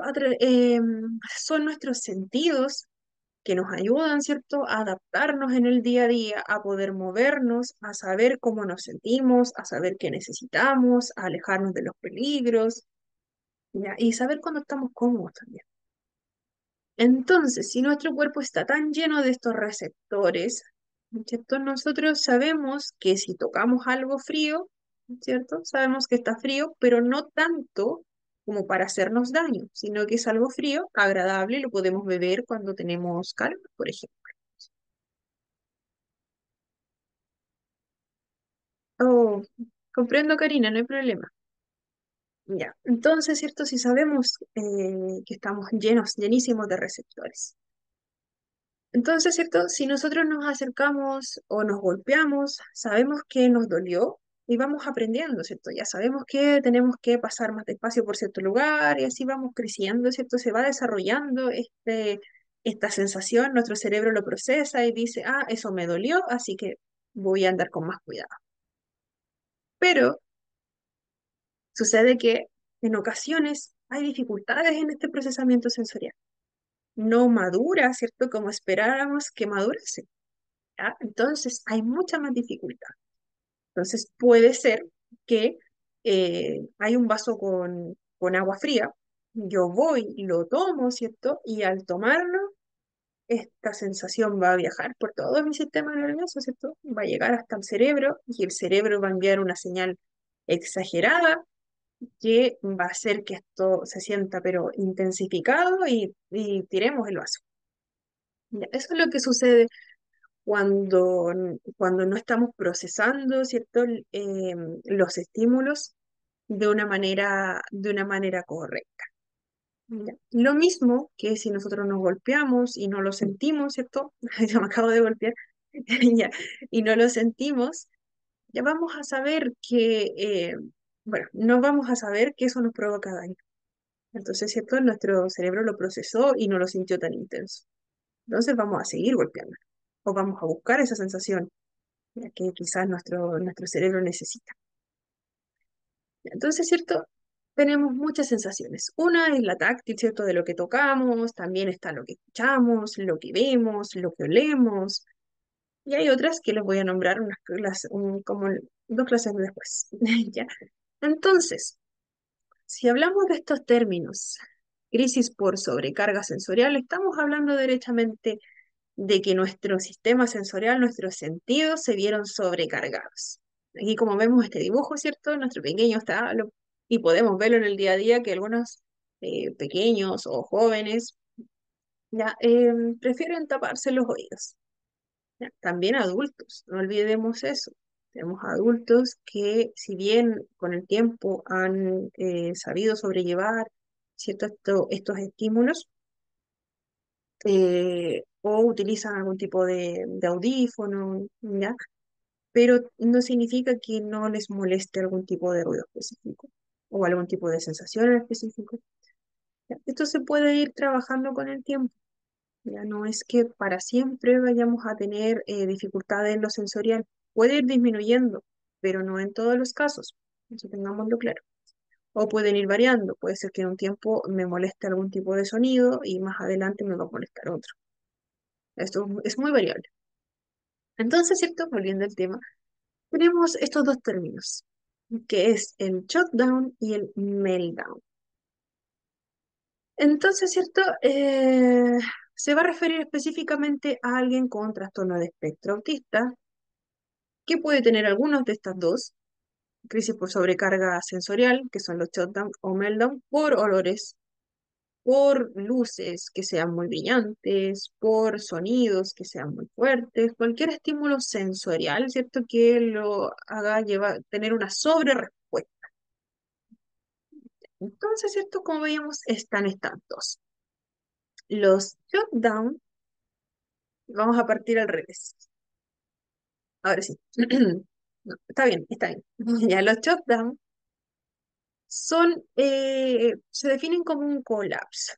Speaker 1: Son nuestros sentidos que nos ayudan, ¿cierto?, a adaptarnos en el día a día, a poder movernos, a saber cómo nos sentimos, a saber qué necesitamos, a alejarnos de los peligros, ¿ya? Y saber cuándo estamos cómodos también. Entonces, si nuestro cuerpo está tan lleno de estos receptores, ¿cierto? Nosotros sabemos que si tocamos algo frío, ¿cierto? Sabemos que está frío, pero no tanto como para hacernos daño, sino que es algo frío, agradable, lo podemos beber cuando tenemos calor, por ejemplo. Oh, comprendo, Karina, no hay problema. Ya, entonces, ¿cierto? Si sabemos que estamos llenos, llenísimos de receptores. Entonces, ¿cierto? Si nosotros nos acercamos o nos golpeamos, sabemos que nos dolió y vamos aprendiendo, ¿cierto? Ya sabemos que tenemos que pasar más despacio por cierto lugar y así vamos creciendo, ¿cierto? Se va desarrollando esta sensación, nuestro cerebro lo procesa y dice, ah, eso me dolió, así que voy a andar con más cuidado. Pero sucede que en ocasiones hay dificultades en este procesamiento sensorial. No madura, ¿cierto? Como esperáramos que madurase. ¿Ya? Entonces hay mucha más dificultad. Entonces puede ser que hay un vaso con agua fría, yo voy y lo tomo, ¿cierto? Y al tomarlo, esta sensación va a viajar por todo mi sistema nervioso, ¿cierto? Va a llegar hasta el cerebro y el cerebro va a enviar una señal exagerada que va a hacer que esto se sienta pero intensificado y tiremos el vaso. Ya, eso es lo que sucede cuando no estamos procesando, ¿cierto? Los estímulos de una manera correcta. ¿Ya? Lo mismo que si nosotros nos golpeamos y no lo sentimos, ¿cierto? Ya me acabo de golpear, ya, y no lo sentimos, ya vamos a saber bueno, no vamos a saber que eso nos provoca daño. Entonces, ¿cierto? Nuestro cerebro lo procesó y no lo sintió tan intenso. Entonces vamos a seguir golpeando o vamos a buscar esa sensación ya que quizás nuestro cerebro necesita. Entonces, ¿cierto? Tenemos muchas sensaciones. Una es la táctil, ¿cierto? De lo que tocamos, también está lo que escuchamos, lo que vemos, lo que olemos, y hay otras que les voy a nombrar como dos clases después. ¿Ya? Entonces, si hablamos de estos términos, crisis por sobrecarga sensorial, estamos hablando derechamente de que nuestro sistema sensorial, nuestros sentidos se vieron sobrecargados. Aquí como vemos este dibujo, ¿cierto? Nuestro pequeño y podemos verlo en el día a día que algunos pequeños o jóvenes ya prefieren taparse los oídos. ¿Ya? También adultos, no olvidemos eso. Tenemos adultos que si bien con el tiempo han sabido sobrellevar ¿cierto? Estos estímulos, o utilizan algún tipo de audífono, ¿ya? Pero no significa que no les moleste algún tipo de ruido específico o algún tipo de sensación en específico. ¿Ya? Esto se puede ir trabajando con el tiempo. Ya no es que para siempre vayamos a tener dificultades en lo sensorial. Puede ir disminuyendo, pero no en todos los casos. Eso tengámoslo claro. O pueden ir variando. Puede ser que en un tiempo me moleste algún tipo de sonido y más adelante me va a molestar otro. Esto es muy variable. Entonces, ¿cierto? Volviendo al tema, tenemos estos dos términos, que es el shutdown y el meltdown. Entonces, ¿cierto? Se va a referir específicamente a alguien con trastorno de espectro autista, que puede tener algunos de estas dos, crisis por sobrecarga sensorial, que son los shutdown o meltdown, por olores, por luces que sean muy brillantes, por sonidos que sean muy fuertes, cualquier estímulo sensorial, ¿cierto? Que lo haga tener una sobrerespuesta. Entonces, ¿cierto? Como veíamos, están estas dos. Los shutdown, vamos a partir al revés. Ahora sí. No, está bien, está bien. Ya, los shutdown se definen como un colapso.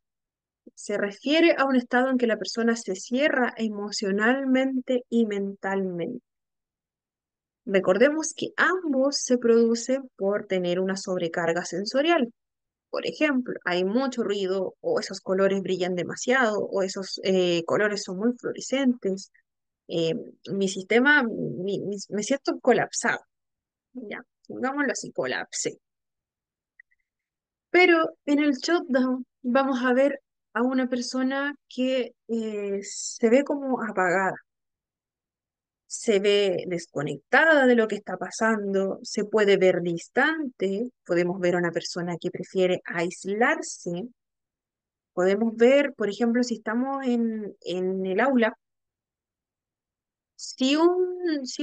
Speaker 1: Se refiere a un estado en que la persona se cierra emocionalmente y mentalmente. Recordemos que ambos se producen por tener una sobrecarga sensorial. Por ejemplo, hay mucho ruido o esos colores brillan demasiado o esos colores son muy fluorescentes. eh, mi sistema, me siento colapsado, ya, pongámoslo así, colapse. Pero en el shutdown vamos a ver a una persona que se ve como apagada, se ve desconectada de lo que está pasando, se puede ver distante, podemos ver a una persona que prefiere aislarse, podemos ver, por ejemplo, si estamos en el aula, si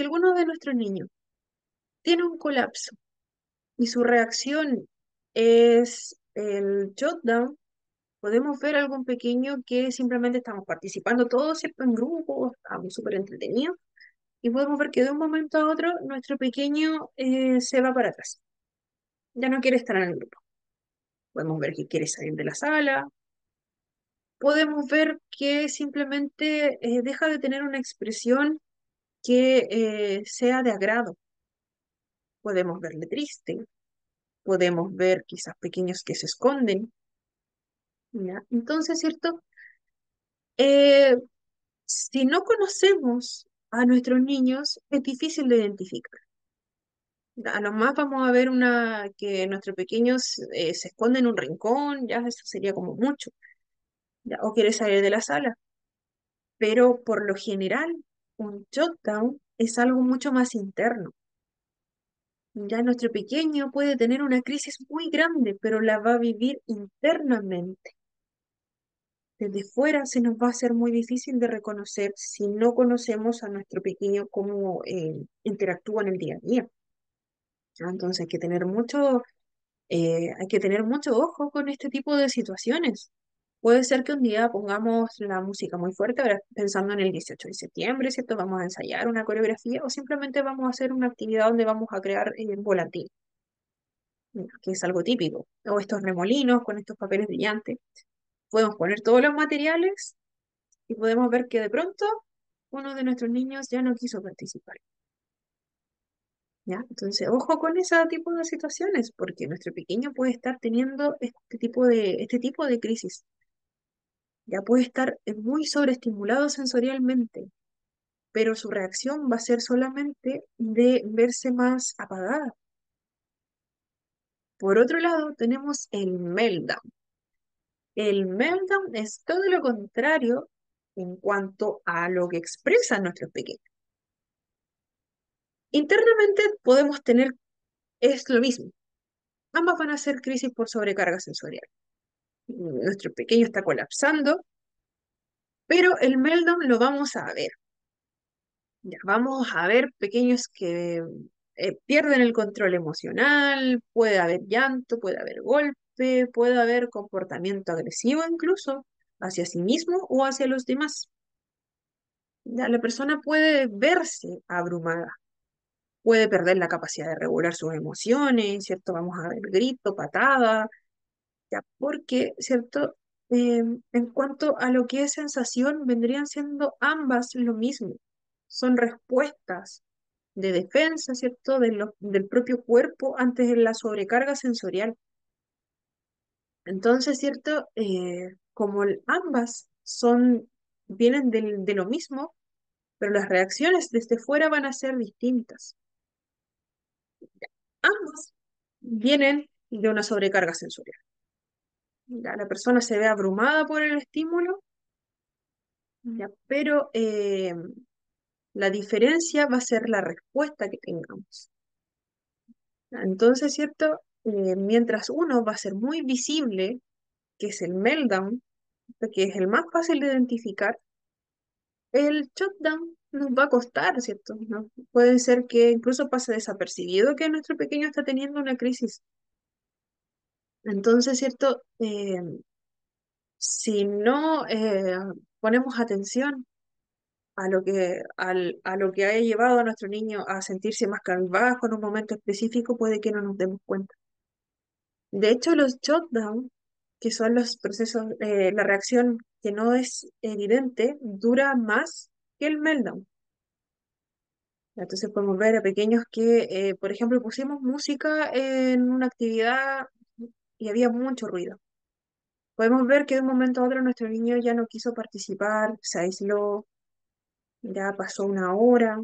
Speaker 1: alguno de nuestros niños tiene un colapso y su reacción es el shutdown, podemos ver algo pequeño que simplemente estamos participando todos, ¿cierto? En grupos, estamos súper entretenidos, y podemos ver que de un momento a otro nuestro pequeño se va para atrás, ya no quiere estar en el grupo. Podemos ver que quiere salir de la sala, podemos ver que simplemente deja de tener una expresión que sea de agrado. Podemos verle triste, podemos ver quizás pequeños que se esconden, ¿ya? Entonces, ¿cierto? Eh, si no conocemos a nuestros niños, es difícil de identificar. A lo más vamos a ver que nuestros pequeños se esconden en un rincón, ya eso sería como mucho, ya, o quiere salir de la sala. Pero por lo general, un shutdown es algo mucho más interno. Ya nuestro pequeño puede tener una crisis muy grande, pero la va a vivir internamente. Desde fuera se nos va a hacer muy difícil de reconocer si no conocemos a nuestro pequeño cómo interactúa en el día a día. ¿Ya? Entonces hay que tener mucho ojo con este tipo de situaciones. Puede ser que un día pongamos la música muy fuerte, ahora pensando en el 18 de septiembre, ¿cierto? Vamos a ensayar una coreografía o simplemente vamos a hacer una actividad donde vamos a crear volantín, que es algo típico. O estos remolinos con estos papeles brillantes. Podemos poner todos los materiales y podemos ver que de pronto uno de nuestros niños ya no quiso participar. ¿Ya? Entonces, ojo con ese tipo de situaciones, porque nuestro pequeño puede estar teniendo este tipo de crisis. Ya puede estar muy sobreestimulado sensorialmente, pero su reacción va a ser solamente de verse más apagada. Por otro lado, tenemos el meltdown. El meltdown es todo lo contrario en cuanto a lo que expresan nuestros pequeños. Internamente podemos tener, es lo mismo. Ambas van a ser crisis por sobrecarga sensorial. Nuestro pequeño está colapsando, pero el meltdown lo vamos a ver. Ya, vamos a ver pequeños que pierden el control emocional, puede haber llanto, puede haber golpe, puede haber comportamiento agresivo incluso hacia sí mismo o hacia los demás. Ya, la persona puede verse abrumada, puede perder la capacidad de regular sus emociones, ¿cierto? Vamos a ver grito, patada, ya, porque, ¿cierto? En cuanto a lo que es sensación, vendrían siendo ambas lo mismo. Son respuestas de defensa, ¿cierto? Del propio cuerpo ante la sobrecarga sensorial. Entonces, ¿cierto? Como ambas vienen de lo mismo, pero las reacciones desde fuera van a ser distintas. Ambos vienen de una sobrecarga sensorial. Ya, la persona se ve abrumada por el estímulo, ya, pero la diferencia va a ser la respuesta que tengamos. Entonces, ¿cierto? Mientras uno va a ser muy visible, que es el meltdown, que es el más fácil de identificar, el shutdown nos va a costar, ¿cierto? ¿No? Puede ser que incluso pase desapercibido que nuestro pequeño está teniendo una crisis. Entonces, ¿cierto? Si no ponemos atención a lo que haya llevado a nuestro niño a sentirse más cabizbajo en un momento específico, puede que no nos demos cuenta. De hecho, los shutdown, que son los procesos, la reacción que no es evidente, dura más que el meltdown. Entonces podemos ver a pequeños que, por ejemplo, pusimos música en una actividad y había mucho ruido. Podemos ver que de un momento a otro nuestro niño ya no quiso participar, se aisló, ya pasó una hora,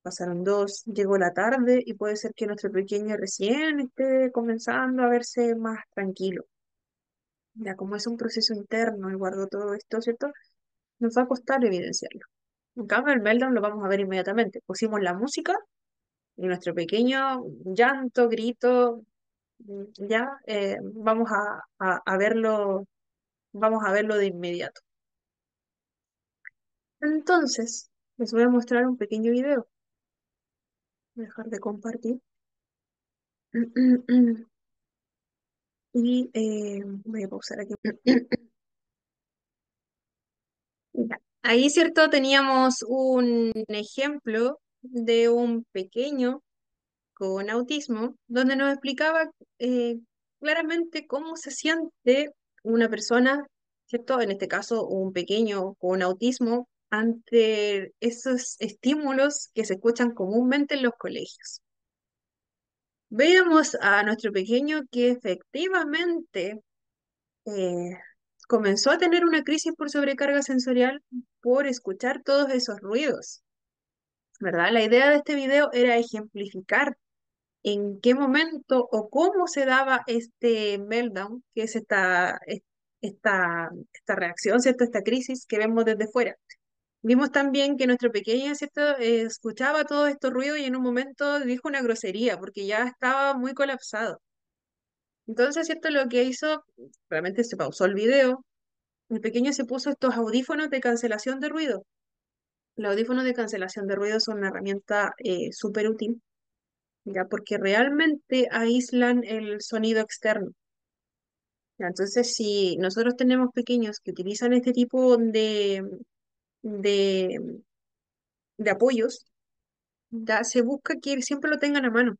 Speaker 1: pasaron dos, llegó la tarde y puede ser que nuestro pequeño recién esté comenzando a verse más tranquilo. Ya como es un proceso interno y guardó todo esto, ¿cierto? Nos va a costar evidenciarlo. En cambio, el meltdown lo vamos a ver inmediatamente. Pusimos la música y nuestro pequeño llanto, grito, ya vamos a verlo de inmediato. Entonces, les voy a mostrar un pequeño video. Voy a dejar de compartir. Y voy a pausar aquí. Ya. Ahí, ¿cierto? Teníamos un ejemplo de un pequeño con autismo, donde nos explicaba eh, claramente cómo se siente una persona, ¿cierto? En este caso, un pequeño con autismo, ante esos estímulos que se escuchan comúnmente en los colegios. Veíamos a nuestro pequeño que efectivamente eh, comenzó a tener una crisis por sobrecarga sensorial por escuchar todos esos ruidos, ¿verdad? La idea de este video era ejemplificar en qué momento o cómo se daba este meltdown, que es esta reacción, ¿cierto? Esta crisis que vemos desde fuera. Vimos también que nuestro pequeño, ¿cierto? Escuchaba todo estos ruidos y en un momento dijo una grosería porque ya estaba muy colapsado. Entonces, ¿cierto? Lo que hizo, realmente se pausó el video, el pequeño se puso estos audífonos de cancelación de ruido. Los audífonos de cancelación de ruido son una herramienta súper útil, ya porque realmente aíslan el sonido externo. Ya, entonces, si nosotros tenemos pequeños que utilizan este tipo de, de apoyos, ya se busca que siempre lo tengan a mano.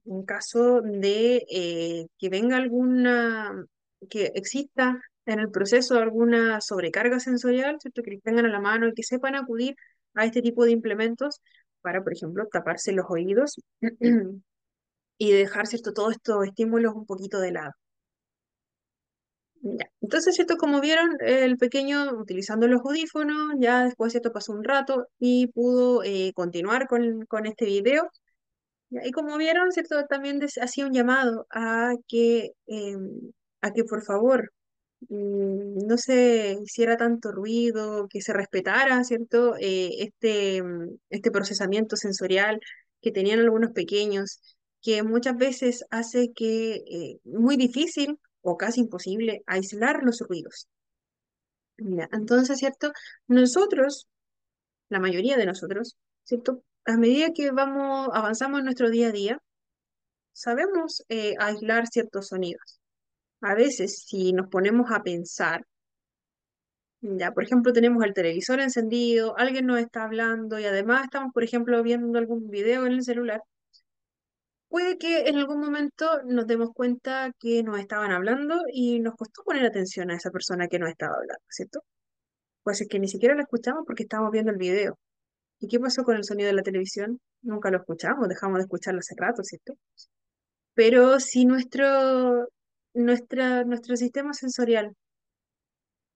Speaker 1: En caso de que venga que exista en el proceso alguna sobrecarga sensorial, ¿cierto? Que los tengan a la mano y que sepan acudir a este tipo de implementos para, por ejemplo, taparse los oídos y dejar, ¿cierto? Todos estos estímulos un poquito de lado. Ya. Entonces, ¿cierto? Como vieron, el pequeño utilizando los audífonos, ya después, ¿cierto? Pasó un rato y pudo continuar con este video. Ya, y como vieron, ¿cierto? También hacía un llamado a que por favor no se hiciera tanto ruido, que se respetara, ¿cierto? Este procesamiento sensorial que tenían algunos pequeños, que muchas veces hace que muy difícil o casi imposible aislar los ruidos. Ya, entonces, ¿cierto? Nosotros, la mayoría de nosotros, ¿cierto? A medida que avanzamos en nuestro día a día, sabemos aislar ciertos sonidos. A veces, si nos ponemos a pensar, ya, por ejemplo, tenemos el televisor encendido, alguien nos está hablando y además estamos, por ejemplo, viendo algún video en el celular, puede que en algún momento nos demos cuenta que nos estaban hablando y nos costó poner atención a esa persona que nos estaba hablando, ¿cierto? Pues es que ni siquiera la escuchamos porque estábamos viendo el video. ¿Y qué pasó con el sonido de la televisión? Nunca lo escuchamos, dejamos de escucharlo hace rato, ¿cierto? Pero si nuestro sistema sensorial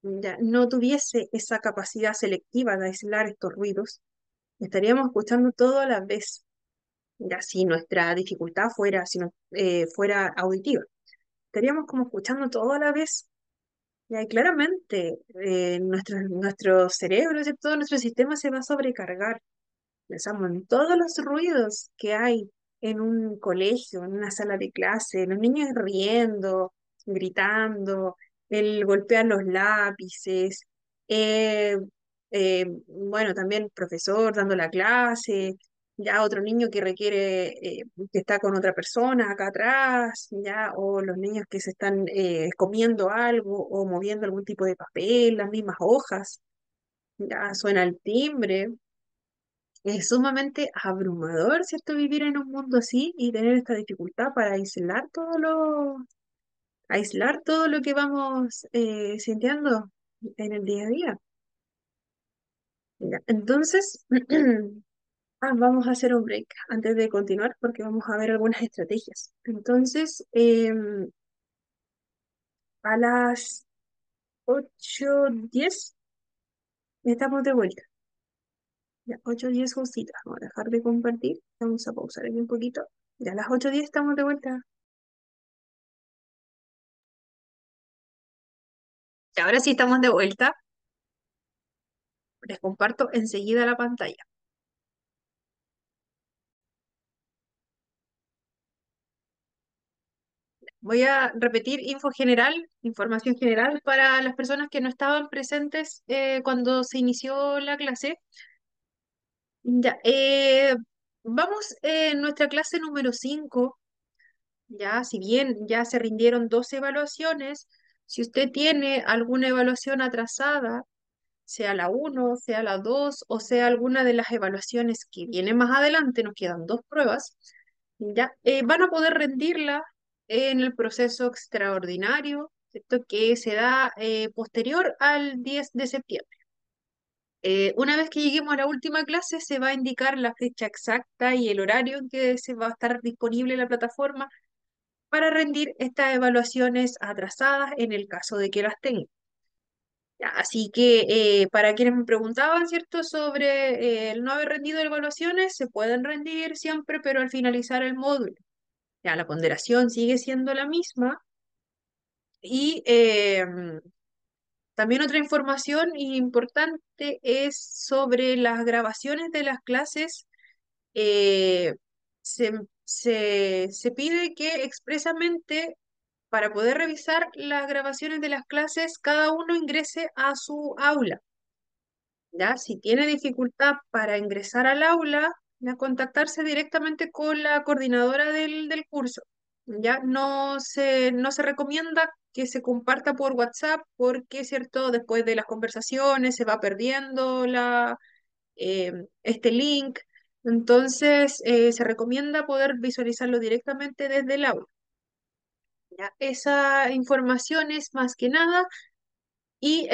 Speaker 1: ya no tuviese esa capacidad selectiva de aislar estos ruidos, estaríamos escuchando todo a la vez, ya si nuestra dificultad fuera, si no, fuera auditiva, estaríamos como escuchando todo a la vez. Ya, y claramente nuestro cerebro, todo nuestro sistema se va a sobrecargar. Pensamos en todos los ruidos que hay en un colegio, en una sala de clase, los niños riendo, gritando, el golpear los lápices, eh, bueno, también el profesor dando la clase, ya otro niño que requiere, que está con otra persona acá atrás, ya, o los niños que se están comiendo algo o moviendo algún tipo de papel, las mismas hojas, ya suena el timbre. Es sumamente abrumador, ¿cierto? Vivir en un mundo así y tener esta dificultad para aislar todo lo que vamos sintiendo en el día a día. Ya, entonces, vamos a hacer un break antes de continuar porque vamos a ver algunas estrategias. Entonces, a las 8:10 estamos de vuelta. Ya, 8:10 cositas. Vamos a dejar de compartir. Vamos a pausar aquí un poquito. Ya a las 8:10 estamos de vuelta. Y ahora sí estamos de vuelta. Les comparto enseguida la pantalla. Voy a repetir información general para las personas que no estaban presentes cuando se inició la clase. Ya, vamos en nuestra clase número 5. Ya, si bien ya se rindieron 2 evaluaciones, si usted tiene alguna evaluación atrasada, sea la 1, sea la 2 o sea alguna de las evaluaciones que viene más adelante, nos quedan 2 pruebas, ya, van a poder rendirla en el proceso extraordinario, ¿cierto? Que se da posterior al 10 de septiembre. Una vez que lleguemos a la última clase, se va a indicar la fecha exacta y el horario en que se va a estar disponible la plataforma para rendir estas evaluaciones atrasadas en el caso de que las tenga. Ya, así que para quienes me preguntaban, ¿cierto?, sobre el no haber rendido evaluaciones, se pueden rendir siempre, pero al finalizar el módulo. Ya, la ponderación sigue siendo la misma. Y también otra información importante es sobre las grabaciones de las clases. eh, se, se pide que expresamente, para poder revisar las grabaciones de las clases, cada uno ingrese a su aula. ¿Ya? Si tiene dificultad para ingresar al aula, ya contactarse directamente con la coordinadora del curso. Ya no se recomienda que se comparta por WhatsApp porque, cierto, después de las conversaciones se va perdiendo este link. Entonces, se recomienda poder visualizarlo directamente desde el aula. ¿Ya? Esa información es más que nada y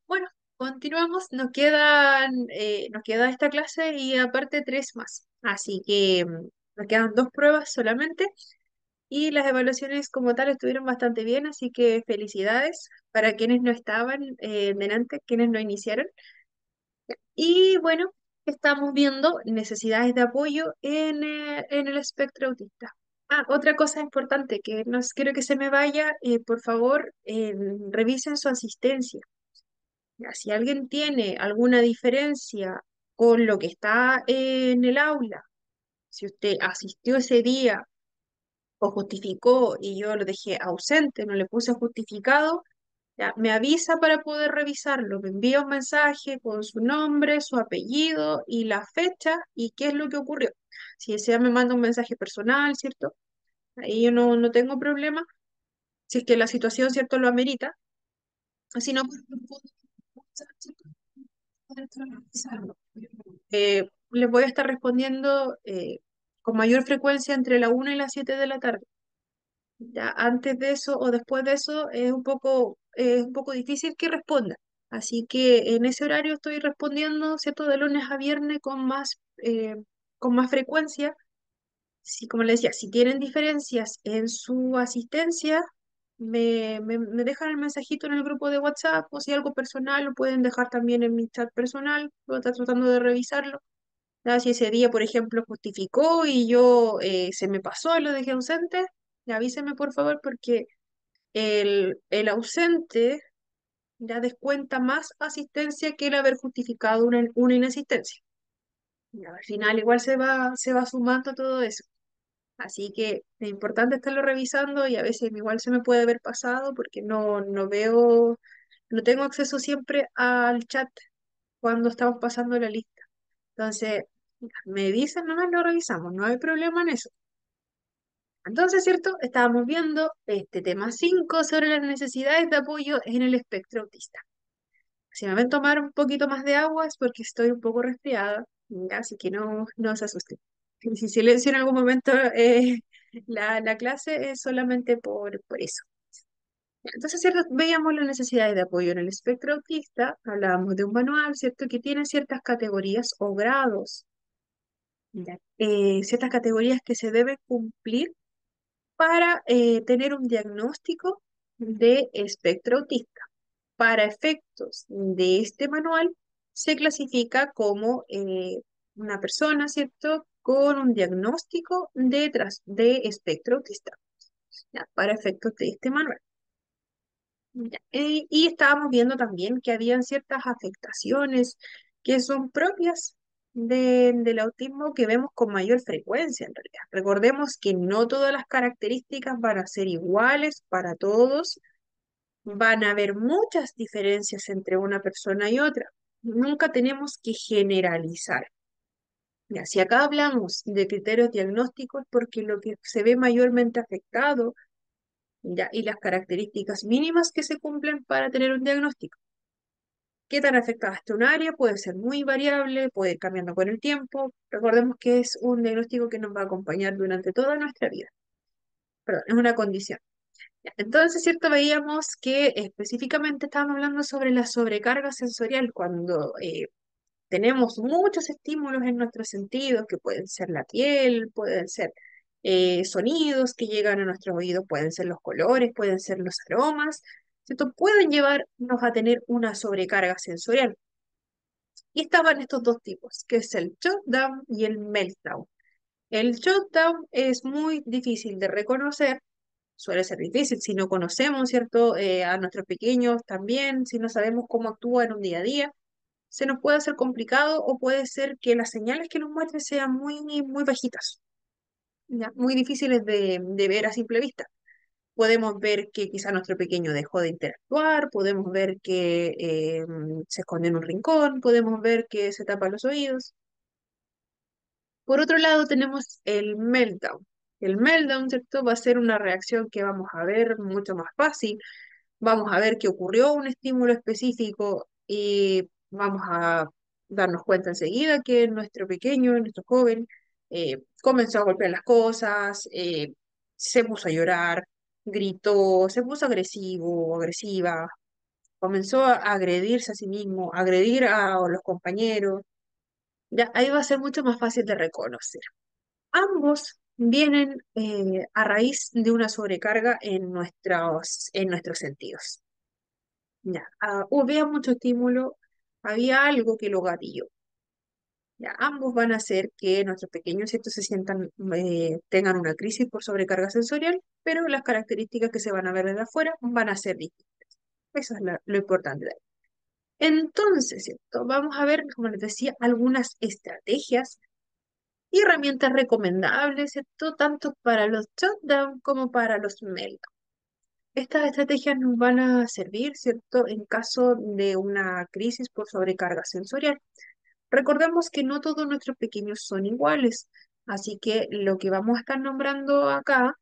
Speaker 1: bueno, continuamos. Nos queda esta clase y aparte 3 más. Así que nos quedan 2 pruebas solamente y las evaluaciones como tal estuvieron bastante bien, así que felicidades para quienes no estaban delante, quienes no iniciaron. Y bueno, estamos viendo necesidades de apoyo en el espectro autista. Otra cosa importante que no quiero que se me vaya, por favor, revisen su asistencia. Ya, si alguien tiene alguna diferencia con lo que está en el aula, si usted asistió ese día o justificó y yo lo dejé ausente, no le puse justificado, ya, me avisa para poder revisarlo, me envía un mensaje con su nombre, su apellido y la fecha y qué es lo que ocurrió. Si desea me manda un mensaje personal, ¿cierto? Ahí yo no tengo problema, si es que la situación, ¿cierto?, lo amerita. Si no, les voy a estar respondiendo con mayor frecuencia entre la 1 y las 7 de la tarde. Ya antes de eso o después de eso es un poco difícil que responda. Así que en ese horario estoy respondiendo, ¿cierto?, de lunes a viernes con más frecuencia. Si, como les decía, si tienen diferencias en su asistencia, me dejan el mensajito en el grupo de WhatsApp, o si algo personal lo pueden dejar también en mi chat personal, voy a estar tratando de revisarlo. Ya, si ese día, por ejemplo, justificó y yo se me pasó y lo dejé ausente, ya avíseme por favor, porque el ausente ya descuenta más asistencia que el haber justificado una inasistencia. Y al final igual se va sumando todo eso. Así que es importante estarlo revisando y a veces igual se me puede haber pasado porque no veo, no tengo acceso siempre al chat cuando estamos pasando la lista. Entonces, me dicen, nomás lo revisamos, no hay problema en eso. Entonces, ¿cierto? Estábamos viendo este tema 5 sobre las necesidades de apoyo en el espectro autista. Si me ven tomar un poquito más de agua es porque estoy un poco resfriada, ¿ya? Así que no se asusten. Y si silencio en algún momento la clase es solamente por eso. Entonces, ¿cierto? Veíamos las necesidades de apoyo en el espectro autista, hablábamos de un manual, ¿cierto? Que tiene ciertas categorías o grados, ¿ya? Ciertas categorías que se deben cumplir para tener un diagnóstico de espectro autista. Para efectos de este manual, se clasifica como una persona, ¿cierto?, con un diagnóstico de espectro autista, ¿ya? Para efectos de este manual. ¿Ya? Y estábamos viendo también que habían ciertas afectaciones que son propias del autismo que vemos con mayor frecuencia en realidad. Recordemos que no todas las características van a ser iguales para todos, van a haber muchas diferencias entre una persona y otra. Nunca tenemos que generalizar. Ya, si acá hablamos de criterios diagnósticos, porque lo que se ve mayormente afectado, ya, y las características mínimas que se cumplen para tener un diagnóstico. ¿Qué tan afectada está un área? Puede ser muy variable, puede ir cambiando con el tiempo. Recordemos que es un diagnóstico que nos va a acompañar durante toda nuestra vida. Perdón, es una condición. Ya, entonces, ¿cierto? Veíamos que específicamente estábamos hablando sobre la sobrecarga sensorial cuando tenemos muchos estímulos en nuestros sentidos, que pueden ser la piel, pueden ser sonidos que llegan a nuestros oídos, pueden ser los colores, pueden ser los aromas, ¿cierto? Pueden llevarnos a tener una sobrecarga sensorial. Y estaban estos dos tipos, que es el shutdown y el meltdown. El shutdown es muy difícil de reconocer, suele ser difícil si no conocemos, ¿cierto? A nuestros pequeños también, si no sabemos cómo actúa en un día a día, se nos puede hacer complicado o puede ser que las señales que nos muestre sean muy bajitas, ¿ya? Muy difíciles de ver a simple vista. Podemos ver que quizá nuestro pequeño dejó de interactuar, podemos ver que se esconde en un rincón, podemos ver que se tapa los oídos. Por otro lado, tenemos el meltdown. El meltdown, ¿cierto? Va a ser una reacción que vamos a ver mucho más fácil. Vamos a ver que ocurrió un estímulo específico y vamos a darnos cuenta enseguida que nuestro pequeño, nuestro joven, comenzó a golpear las cosas, se puso a llorar, gritó, se puso agresivo, agresiva, comenzó a agredirse a sí mismo, a agredir a los compañeros. Ya ahí va a ser mucho más fácil de reconocer. Ambos vienen a raíz de una sobrecarga en nuestros sentidos. Ya, había mucho estímulo, había algo que lo gatilló. Ya, ambos van a hacer que nuestros pequeños ¿cierto? Se sientan, tengan una crisis por sobrecarga sensorial, pero las características que se van a ver desde afuera van a ser distintas. Eso es lo importante de ahí. Entonces, ¿cierto? Vamos a ver, como les decía, algunas estrategias y herramientas recomendables, ¿cierto? Tanto para los shutdown como para los meltdown. Estas estrategias nos van a servir, ¿cierto?, en caso de una crisis por sobrecarga sensorial. Recordemos que no todos nuestros pequeños son iguales, así que lo que vamos a estar nombrando acá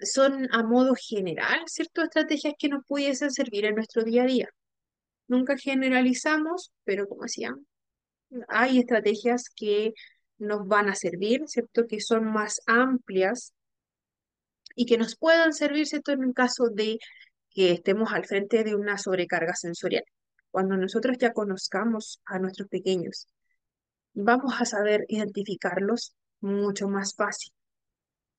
Speaker 1: son a modo general, ¿cierto?, estrategias que nos pudiesen servir en nuestro día a día. Nunca generalizamos, pero como decía, hay estrategias que nos van a servir, ¿cierto?, que son más amplias y que nos puedan servir, ¿cierto?, en un caso de que estemos al frente de una sobrecarga sensorial. Cuando nosotros ya conozcamos a nuestros pequeños, vamos a saber identificarlos mucho más fácil,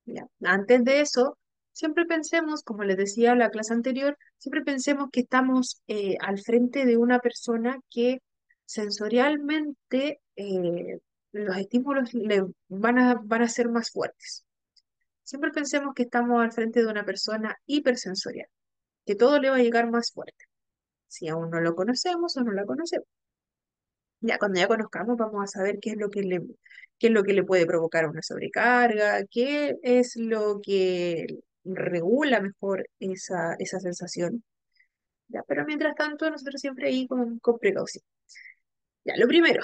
Speaker 1: ¿ya? Antes de eso, siempre pensemos, como les decía en la clase anterior, siempre pensemos que estamos al frente de una persona que sensorialmente los estímulos le van a ser más fuertes. Siempre pensemos que estamos al frente de una persona hipersensorial, que todo le va a llegar más fuerte, si aún no lo conocemos o no la conocemos. Ya cuando ya conozcamos vamos a saber qué es lo que le puede provocar una sobrecarga, qué es lo que regula mejor esa sensación. Ya, pero mientras tanto, nosotros siempre ahí con precaución. Ya, lo primero,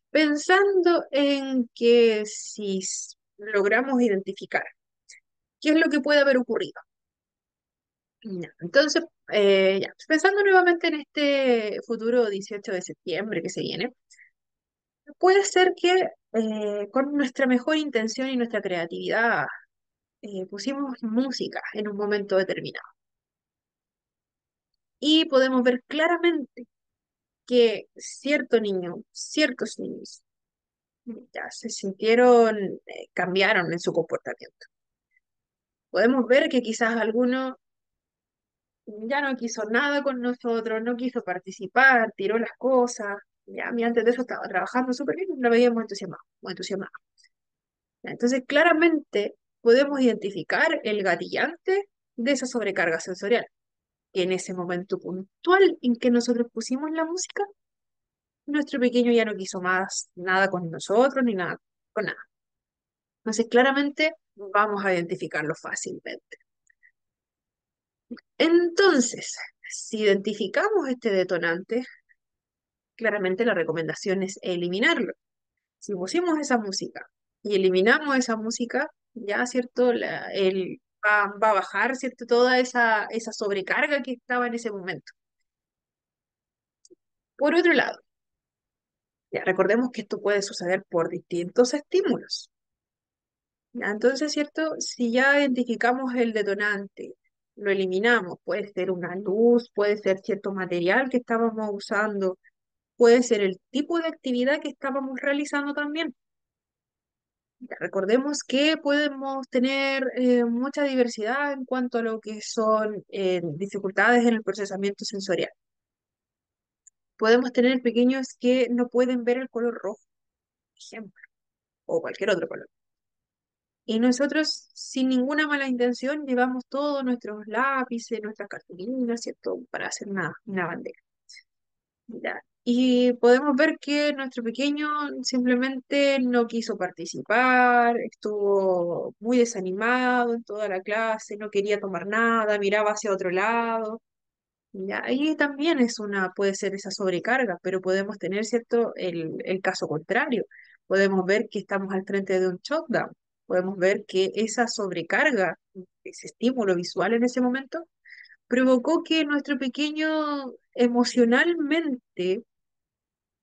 Speaker 1: pensando en que si logramos identificar qué es lo que puede haber ocurrido. Ya, entonces, ya, pensando nuevamente en este futuro 18 de septiembre que se viene, puede ser que con nuestra mejor intención y nuestra creatividad pusimos música en un momento determinado. Y podemos ver claramente que ciertos niños, ya se sintieron, cambiaron en su comportamiento. Podemos ver que quizás alguno ya no quiso nada con nosotros, no quiso participar, tiró las cosas. Ya, a mí antes de eso estaba trabajando súper bien, lo veíamos entusiasmado, muy entusiasmado. Entonces, claramente podemos identificar el gatillante de esa sobrecarga sensorial. En ese momento puntual en que nosotros pusimos la música, nuestro pequeño ya no quiso más nada con nosotros ni nada con nada. Entonces, claramente vamos a identificarlo fácilmente. Entonces, si identificamos este detonante, claramente la recomendación es eliminarlo. Si pusimos esa música y eliminamos esa música, ya, ¿cierto? Va a bajar, ¿cierto? Toda esa sobrecarga que estaba en ese momento. Por otro lado, ya recordemos que esto puede suceder por distintos estímulos. Ya, entonces, ¿cierto? Si ya identificamos el detonante, lo eliminamos, puede ser una luz, puede ser cierto material que estábamos usando, puede ser el tipo de actividad que estábamos realizando también. Recordemos que podemos tener mucha diversidad en cuanto a lo que son dificultades en el procesamiento sensorial. Podemos tener pequeños que no pueden ver el color rojo, por ejemplo, o cualquier otro color. Y nosotros, sin ninguna mala intención, llevamos todos nuestros lápices, nuestras cartulinas, ¿cierto? Para hacer una bandera. Ya. Y podemos ver que nuestro pequeño simplemente no quiso participar, estuvo muy desanimado en toda la clase, no quería tomar nada, miraba hacia otro lado. Ya, ahí también puede ser esa sobrecarga, pero podemos tener, ¿cierto?, el caso contrario. Podemos ver que estamos al frente de un shutdown. Podemos ver que esa sobrecarga, ese estímulo visual en ese momento, provocó que nuestro pequeño emocionalmente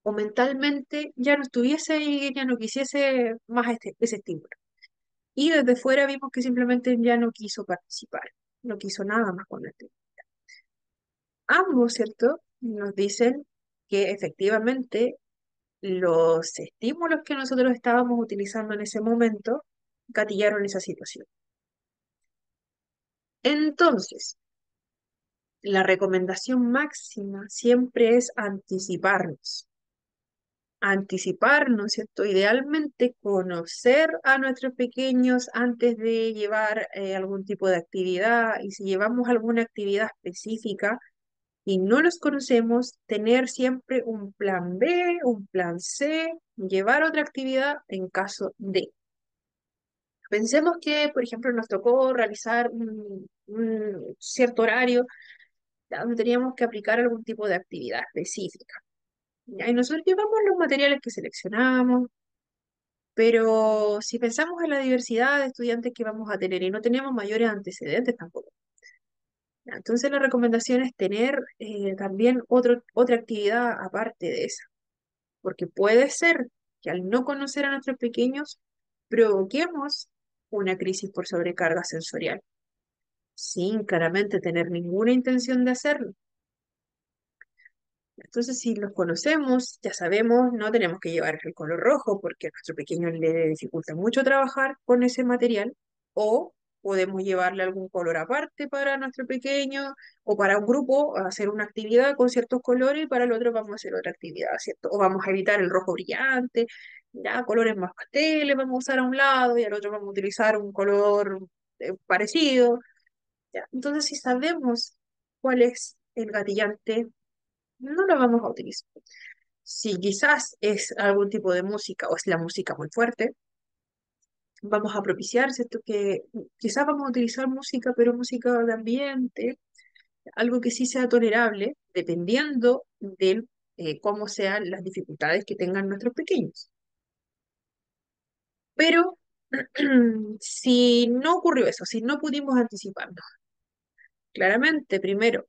Speaker 1: o mentalmente ya no estuviese y ya no quisiese más ese estímulo. Y desde fuera vimos que simplemente ya no quiso participar, no quiso nada más con el tema. Ambos, ¿cierto? Nos dicen que efectivamente los estímulos que nosotros estábamos utilizando en ese momento gatillaron esa situación. Entonces, la recomendación máxima siempre es anticiparnos, ¿cierto? Idealmente conocer a nuestros pequeños antes de llevar algún tipo de actividad y si llevamos alguna actividad específica y no los conocemos, tener siempre un plan B, un plan C, llevar otra actividad en caso de. Pensemos que, por ejemplo, nos tocó realizar un cierto horario donde teníamos que aplicar algún tipo de actividad específica. ¿Ya? Y nosotros llevamos los materiales que seleccionamos, pero si pensamos en la diversidad de estudiantes que vamos a tener y no tenemos mayores antecedentes tampoco. ¿Ya? Entonces la recomendación es tener también otra actividad aparte de esa, porque puede ser que al no conocer a nuestros pequeños provoquemos una crisis por sobrecarga sensorial, sin claramente tener ninguna intención de hacerlo. Entonces, si los conocemos, ya sabemos, no tenemos que llevar el color rojo porque a nuestro pequeño le dificulta mucho trabajar con ese material, o podemos llevarle algún color aparte para nuestro pequeño o para un grupo, hacer una actividad con ciertos colores y para el otro vamos a hacer otra actividad, ¿cierto? O vamos a evitar el rojo brillante, ya colores más pasteles vamos a usar a un lado y al otro vamos a utilizar un color parecido, ¿ya? Entonces, si sabemos cuál es el gatillante, no lo vamos a utilizar. Si quizás es algún tipo de música o es la música muy fuerte, vamos a propiciar, ¿cierto? Que quizás vamos a utilizar música, pero música de ambiente, algo que sí sea tolerable, dependiendo de cómo sean las dificultades que tengan nuestros pequeños. Pero si no ocurrió eso, si no pudimos anticiparnos, claramente, primero,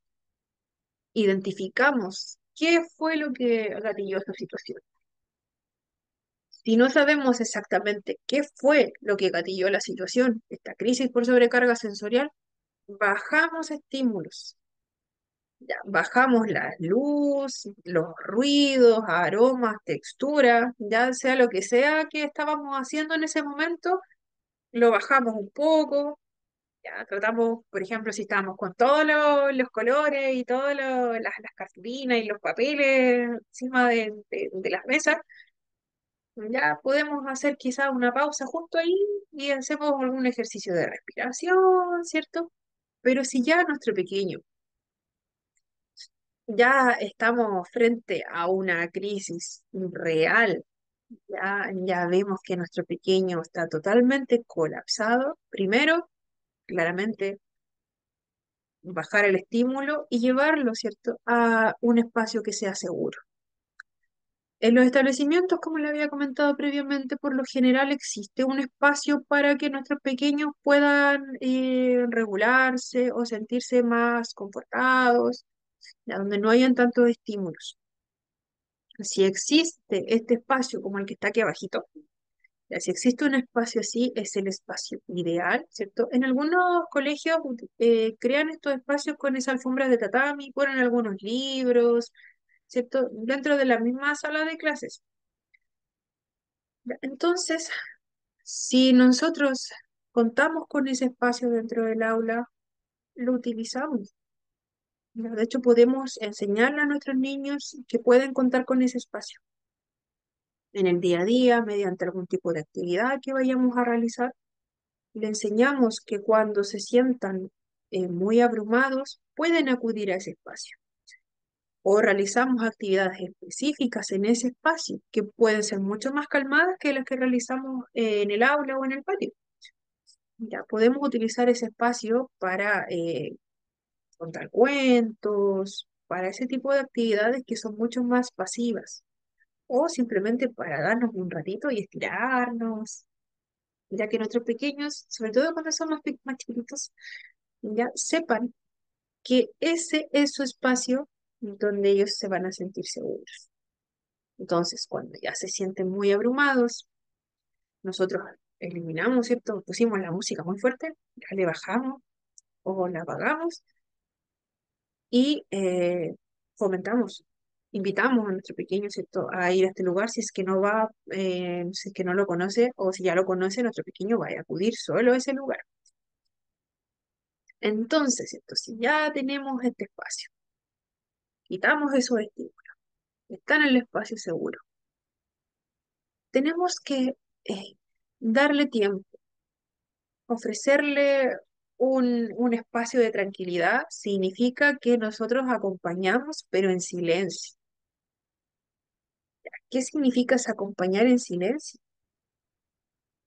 Speaker 1: identificamos qué fue lo que gatilló esta situación. Si no sabemos exactamente qué fue lo que gatilló la situación, esta crisis por sobrecarga sensorial, bajamos estímulos, ya, bajamos la luz, los ruidos, aromas, texturas, ya sea lo que sea que estábamos haciendo en ese momento, lo bajamos un poco, ya tratamos, por ejemplo, si estábamos con todos los colores y todas las cartulinas y los papeles encima de las mesas, ya podemos hacer quizá una pausa justo ahí y hacemos algún ejercicio de respiración, ¿cierto? Pero si ya nuestro pequeño ya estamos frente a una crisis real, ya vemos que nuestro pequeño está totalmente colapsado, primero, claramente, bajar el estímulo y llevarlo, ¿cierto?, a un espacio que sea seguro. En los establecimientos, como le había comentado previamente, por lo general existe un espacio para que nuestros pequeños puedan regularse o sentirse más confortados, ya donde no hayan tantos estímulos. Si existe este espacio como el que está aquí abajito, ya, si existe un espacio así, es el espacio ideal, ¿cierto? En algunos colegios crean estos espacios con esa alfombra de tatami, ponen algunos libros, ¿cierto? Dentro de la misma sala de clases. Ya, entonces, si nosotros contamos con ese espacio dentro del aula, lo utilizamos. Ya, de hecho, podemos enseñarle a nuestros niños que pueden contar con ese espacio en el día a día, mediante algún tipo de actividad que vayamos a realizar. Le enseñamos que cuando se sientan muy abrumados, pueden acudir a ese espacio. O realizamos actividades específicas en ese espacio, que pueden ser mucho más calmadas que las que realizamos en el aula o en el patio. Ya podemos utilizar ese espacio para contar cuentos, para ese tipo de actividades que son mucho más pasivas, o simplemente para darnos un ratito y estirarnos, ya que nuestros pequeños, sobre todo cuando son más chiquitos, ya sepan que ese es su espacio donde ellos se van a sentir seguros. Entonces, cuando ya se sienten muy abrumados, nosotros eliminamos, ¿cierto? Pusimos la música muy fuerte, ya le bajamos o la apagamos y fomentamos, invitamos a nuestro pequeño, ¿cierto?, a ir a este lugar si es que no va, si es que no lo conoce o si ya lo conoce, nuestro pequeño va a acudir solo a ese lugar. Entonces, ¿cierto? Si ya tenemos este espacio, quitamos esos estímulos, están en el espacio seguro, tenemos que darle tiempo, ofrecerle un espacio de tranquilidad, significa que nosotros acompañamos, pero en silencio. ¿Qué significa ese acompañar en silencio?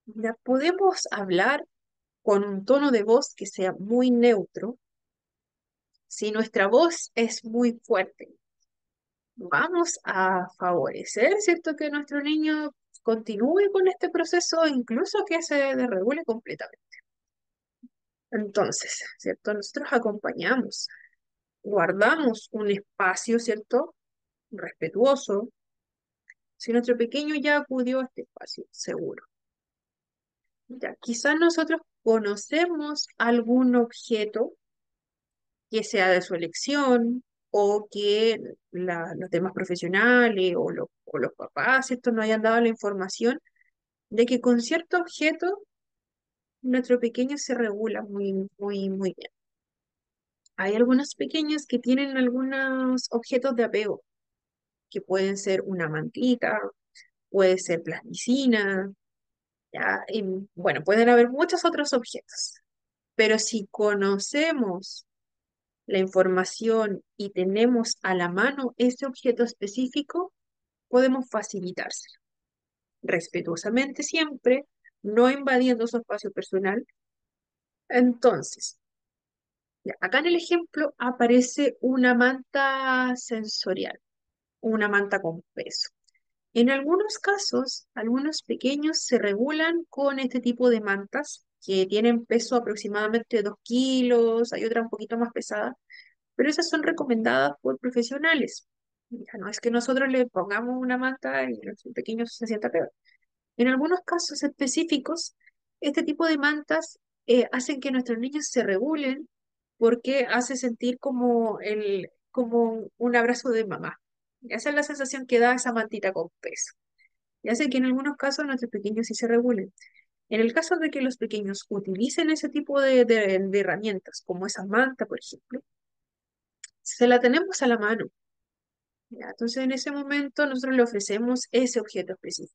Speaker 1: Ya podemos hablar con un tono de voz que sea muy neutro. Si nuestra voz es muy fuerte, vamos a favorecer, ¿cierto?, que nuestro niño continúe con este proceso, incluso que se desregule completamente. Entonces, ¿cierto? Nosotros acompañamos, guardamos un espacio, ¿cierto?, respetuoso, si nuestro pequeño ya acudió a este espacio seguro. Ya, quizás nosotros conocemos algún objeto que sea de su elección o que los demás profesionales o los papás, ¿cierto?, nos hayan dado la información de que con cierto objeto nuestro pequeño se regula muy, muy, muy bien. Hay algunos pequeños que tienen algunos objetos de apego, que pueden ser una mantita, puede ser plasticina, ya, y, bueno, pueden haber muchos otros objetos. Pero si conocemos la información y tenemos a la mano ese objeto específico, podemos facilitárselo, respetuosamente siempre, no invadiendo su espacio personal. Entonces, ya, acá en el ejemplo aparece una manta sensorial, una manta con peso. En algunos casos, algunos pequeños se regulan con este tipo de mantas que tienen peso aproximadamente de 2 kilos, hay otras un poquito más pesadas, pero esas son recomendadas por profesionales. Ya no es que nosotros le pongamos una manta y el pequeño se sienta peor. En algunos casos específicos, este tipo de mantas hacen que nuestros niños se regulen porque hace sentir como un abrazo de mamá. Esa es la sensación que da esa mantita con peso. Y hace que en algunos casos nuestros pequeños sí se regulen. En el caso de que los pequeños utilicen ese tipo de herramientas, como esa manta, por ejemplo, se la tenemos a la mano. ¿Ya? Entonces, en ese momento, nosotros le ofrecemos ese objeto específico.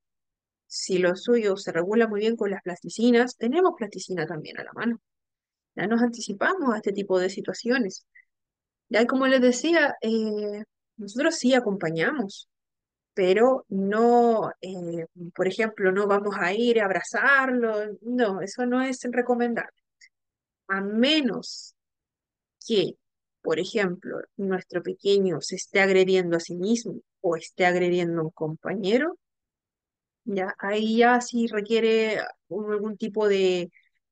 Speaker 1: Si lo suyo se regula muy bien con las plasticinas, tenemos plasticina también a la mano. Ya nos anticipamos a este tipo de situaciones. Ya como les decía, nosotros sí acompañamos, pero no, por ejemplo, no vamos a ir a abrazarlo. No, eso no es recomendable. A menos que, por ejemplo, nuestro pequeño se esté agrediendo a sí mismo o esté agrediendo a un compañero, ya, ahí ya sí requiere algún tipo de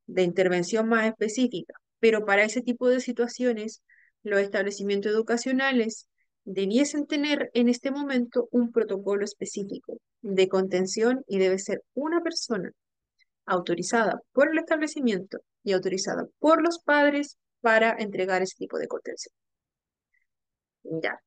Speaker 1: intervención más específica. Pero para ese tipo de situaciones, los establecimientos educacionales debiesen tener en este momento un protocolo específico de contención y debe ser una persona autorizada por el establecimiento y autorizada por los padres para entregar ese tipo de contención. Ya,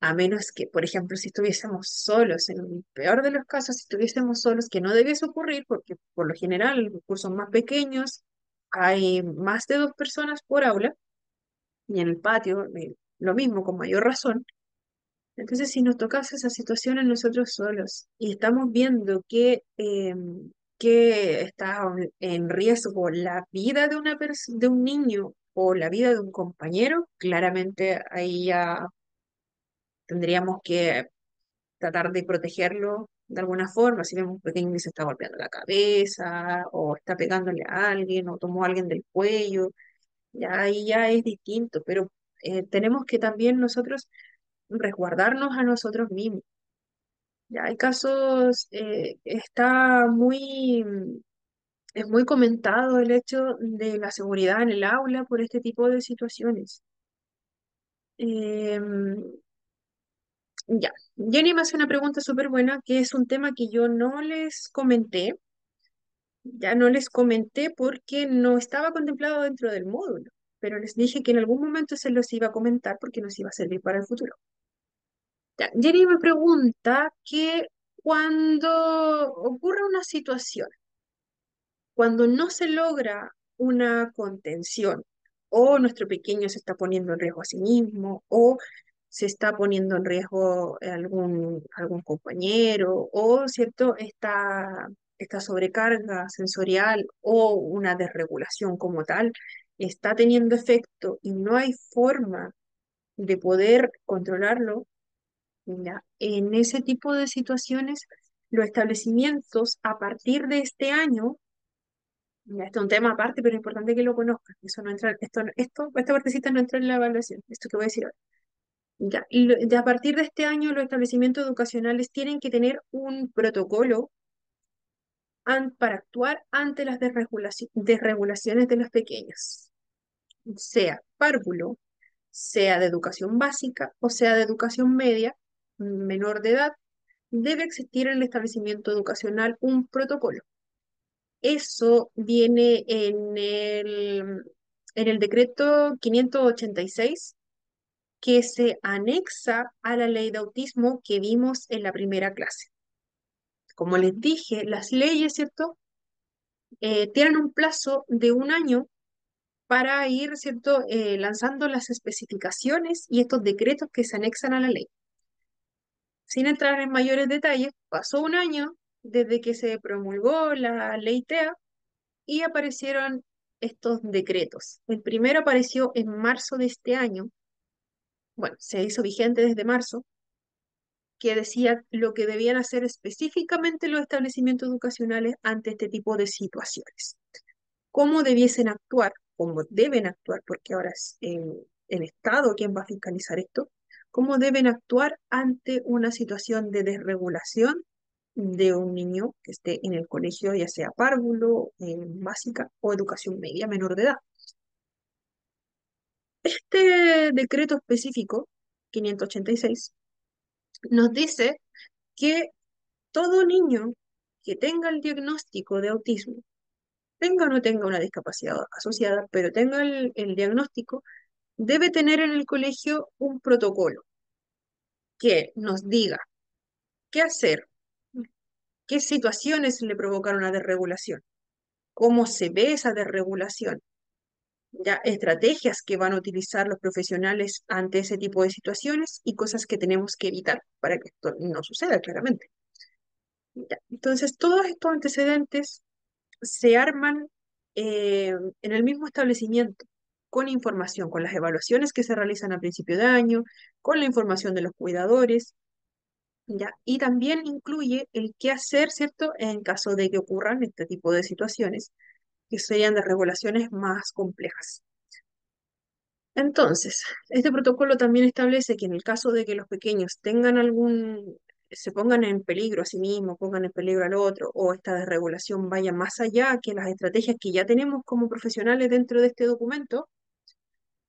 Speaker 1: a menos que, por ejemplo, si estuviésemos solos, en el peor de los casos, si estuviésemos solos, que no debiese ocurrir, porque por lo general los cursos más pequeños hay más de 2 personas por aula, y en el patio lo mismo, con mayor razón. Entonces, si nos tocase esa situación a nosotros solos y estamos viendo que está en riesgo la vida de de un niño o la vida de un compañero, claramente ahí ya tendríamos que tratar de protegerlo de alguna forma. Si vemos un pequeño que se está golpeando la cabeza o está pegándole a alguien o tomó a alguien del cuello, ya ahí ya es distinto, pero tenemos que también nosotros resguardarnos a nosotros mismos. Ya hay casos, es muy comentado el hecho de la seguridad en el aula por este tipo de situaciones. Em, ya, Jenny me hace una pregunta súper buena, que es un tema que yo no les comenté, ya no les comenté porque no estaba contemplado dentro del módulo, pero les dije que en algún momento se los iba a comentar porque nos iba a servir para el futuro. Ya, Jenny me pregunta que cuando ocurre una situación, cuando no se logra una contención o nuestro pequeño se está poniendo en riesgo a sí mismo o se está poniendo en riesgo algún compañero o, ¿cierto?, esta sobrecarga sensorial o una desregulación como tal está teniendo efecto y no hay forma de poder controlarlo, ya, en ese tipo de situaciones, los establecimientos a partir de este año, ya, este es un tema aparte, pero es importante que lo conozcan. Eso no entra, esta partecita no entra en la evaluación, esto que voy a decir ahora. Ya, a partir de este año, los establecimientos educacionales tienen que tener un protocolo para actuar ante las desregulaciones de los pequeños, sea párvulo, sea de educación básica o sea de educación media, menor de edad, debe existir en el establecimiento educacional un protocolo. Eso viene en el decreto 586 que se anexa a la ley de autismo que vimos en la primera clase. Como les dije, las leyes, ¿cierto?, tienen un plazo de un año para ir, ¿cierto?, lanzando las especificaciones y estos decretos que se anexan a la ley. Sin entrar en mayores detalles, pasó un año desde que se promulgó la ley TEA y aparecieron estos decretos. El primero apareció en marzo de este año, bueno, se hizo vigente desde marzo, que decía lo que debían hacer específicamente los establecimientos educacionales ante este tipo de situaciones. Cómo debiesen actuar, cómo deben actuar, porque ahora es el Estado quien va a fiscalizar esto, cómo deben actuar ante una situación de desregulación de un niño que esté en el colegio, ya sea párvulo, básica o educación media menor de edad. Este decreto específico, 586, nos dice que todo niño que tenga el diagnóstico de autismo, tenga o no tenga una discapacidad asociada, pero tenga el diagnóstico, debe tener en el colegio un protocolo que nos diga qué hacer, qué situaciones le provocan una desregulación, cómo se ve esa desregulación, ya estrategias que van a utilizar los profesionales ante ese tipo de situaciones y cosas que tenemos que evitar para que esto no suceda claramente. Ya, entonces, todos estos antecedentes se arman en el mismo establecimiento, con información, con las evaluaciones que se realizan a principio de año, con la información de los cuidadores, ¿ya? Y también incluye el qué hacer, ¿cierto?, en caso de que ocurran este tipo de situaciones, que serían de regulaciones más complejas. Entonces, este protocolo también establece que en el caso de que los pequeños tengan se pongan en peligro a sí mismos, pongan en peligro al otro, o esta desregulación vaya más allá que las estrategias que ya tenemos como profesionales dentro de este documento,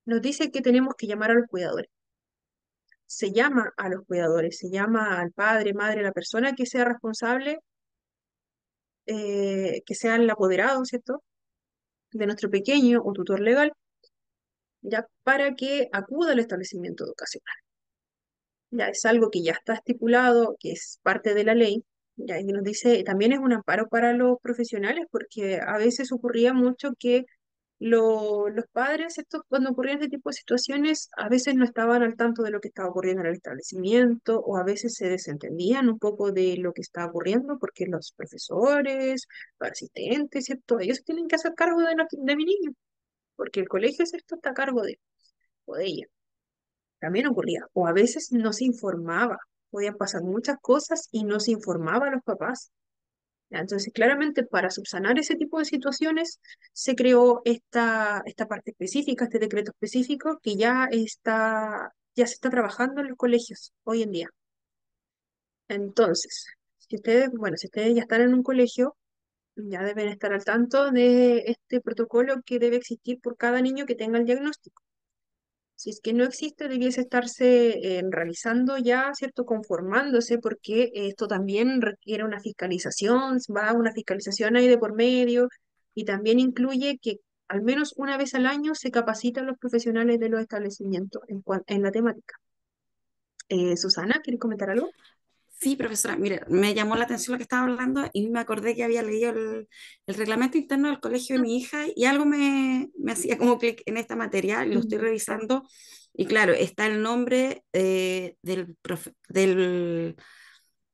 Speaker 1: nos dice que tenemos que llamar a los cuidadores. Se llama a los cuidadores, se llama al padre, madre, la persona que sea responsable, que sea el apoderado, ¿cierto?, de nuestro pequeño o tutor legal, ya para que acuda al establecimiento educacional. Ya es algo que ya está estipulado, que es parte de la ley, ya y nos dice, también es un amparo para los profesionales, porque a veces ocurría mucho que los padres, estos, cuando ocurrían este tipo de situaciones, a veces no estaban al tanto de lo que estaba ocurriendo en el establecimiento, o a veces se desentendían un poco de lo que estaba ocurriendo, porque los profesores, los asistentes, ¿cierto? Ellos tienen que hacer cargo de mi niño, porque el colegio, ¿cierto?, está a cargo o de ella. También ocurría, o a veces no se informaba, podían pasar muchas cosas y no se informaba a los papás. ¿Ya? Entonces, claramente para subsanar ese tipo de situaciones se creó esta parte específica, este decreto específico que ya se está trabajando en los colegios hoy en día. Entonces, si ustedes ya están en un colegio, ya deben estar al tanto de este protocolo que debe existir por cada niño que tenga el diagnóstico. Si es que no existe, debiese estarse realizando ya, ¿cierto? Conformándose, porque esto también requiere una fiscalización, va una fiscalización ahí de por medio, y también incluye que al menos una vez al año se capacitan los profesionales de los establecimientos en la temática. Susana, ¿quieres comentar algo?
Speaker 3: Sí, profesora, mire, me llamó la atención lo que estaba hablando y me acordé que había leído el reglamento interno del colegio de mi hija y algo me hacía como clic en esta materia, y lo estoy
Speaker 1: Mm.
Speaker 3: revisando y claro, está el nombre del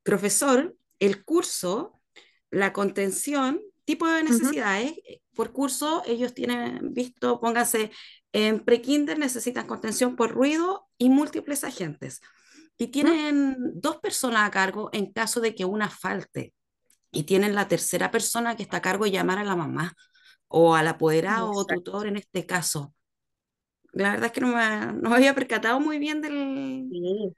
Speaker 3: profesor, el curso, la contención, tipo de
Speaker 1: Ujú,
Speaker 3: necesidades. Por curso, ellos tienen visto, pónganse, en prekinder necesitan contención por ruido y múltiples agentes. Y
Speaker 1: ujú.
Speaker 3: tienen dos personas a cargo en caso de que una falte. Y tienen la tercera persona que está a cargo de llamar a la mamá o al apoderado o
Speaker 1: Exacto.
Speaker 3: tutor en este caso. La verdad es que no me había percatado muy bien
Speaker 1: Sí.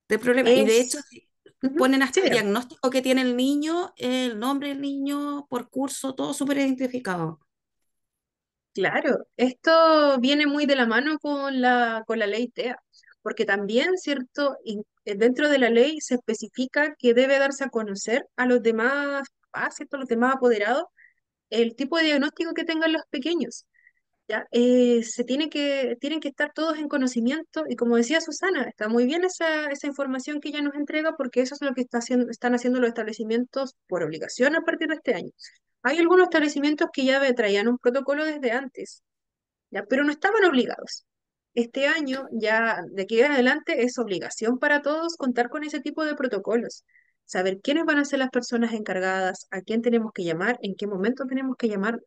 Speaker 3: del problema. Y de hecho,
Speaker 1: Es,
Speaker 3: sí,
Speaker 1: ujú.
Speaker 3: ponen
Speaker 1: Sí,
Speaker 3: hasta el
Speaker 1: dígame.
Speaker 3: diagnóstico que tiene el niño, el nombre del niño por curso, todo súper identificado.
Speaker 1: Claro, esto viene muy de la mano con la ley TEA, porque también, ¿cierto? Dentro de la ley se especifica que debe darse a conocer a los demás papás, ¿cierto? A los demás apoderados, el tipo de diagnóstico que tengan los pequeños, ¿ya? Tienen que estar todos en conocimiento, y como decía Susana, está muy bien esa información que ella nos entrega, porque eso es lo que están haciendo los establecimientos por obligación a partir de este año. Hay algunos establecimientos que ya traían un protocolo desde antes, ¿ya? Pero no estaban obligados. Este año, ya de aquí en adelante, es obligación para todos contar con ese tipo de protocolos. Saber quiénes van a ser las personas encargadas, a quién tenemos que llamar, en qué momento tenemos que llamar.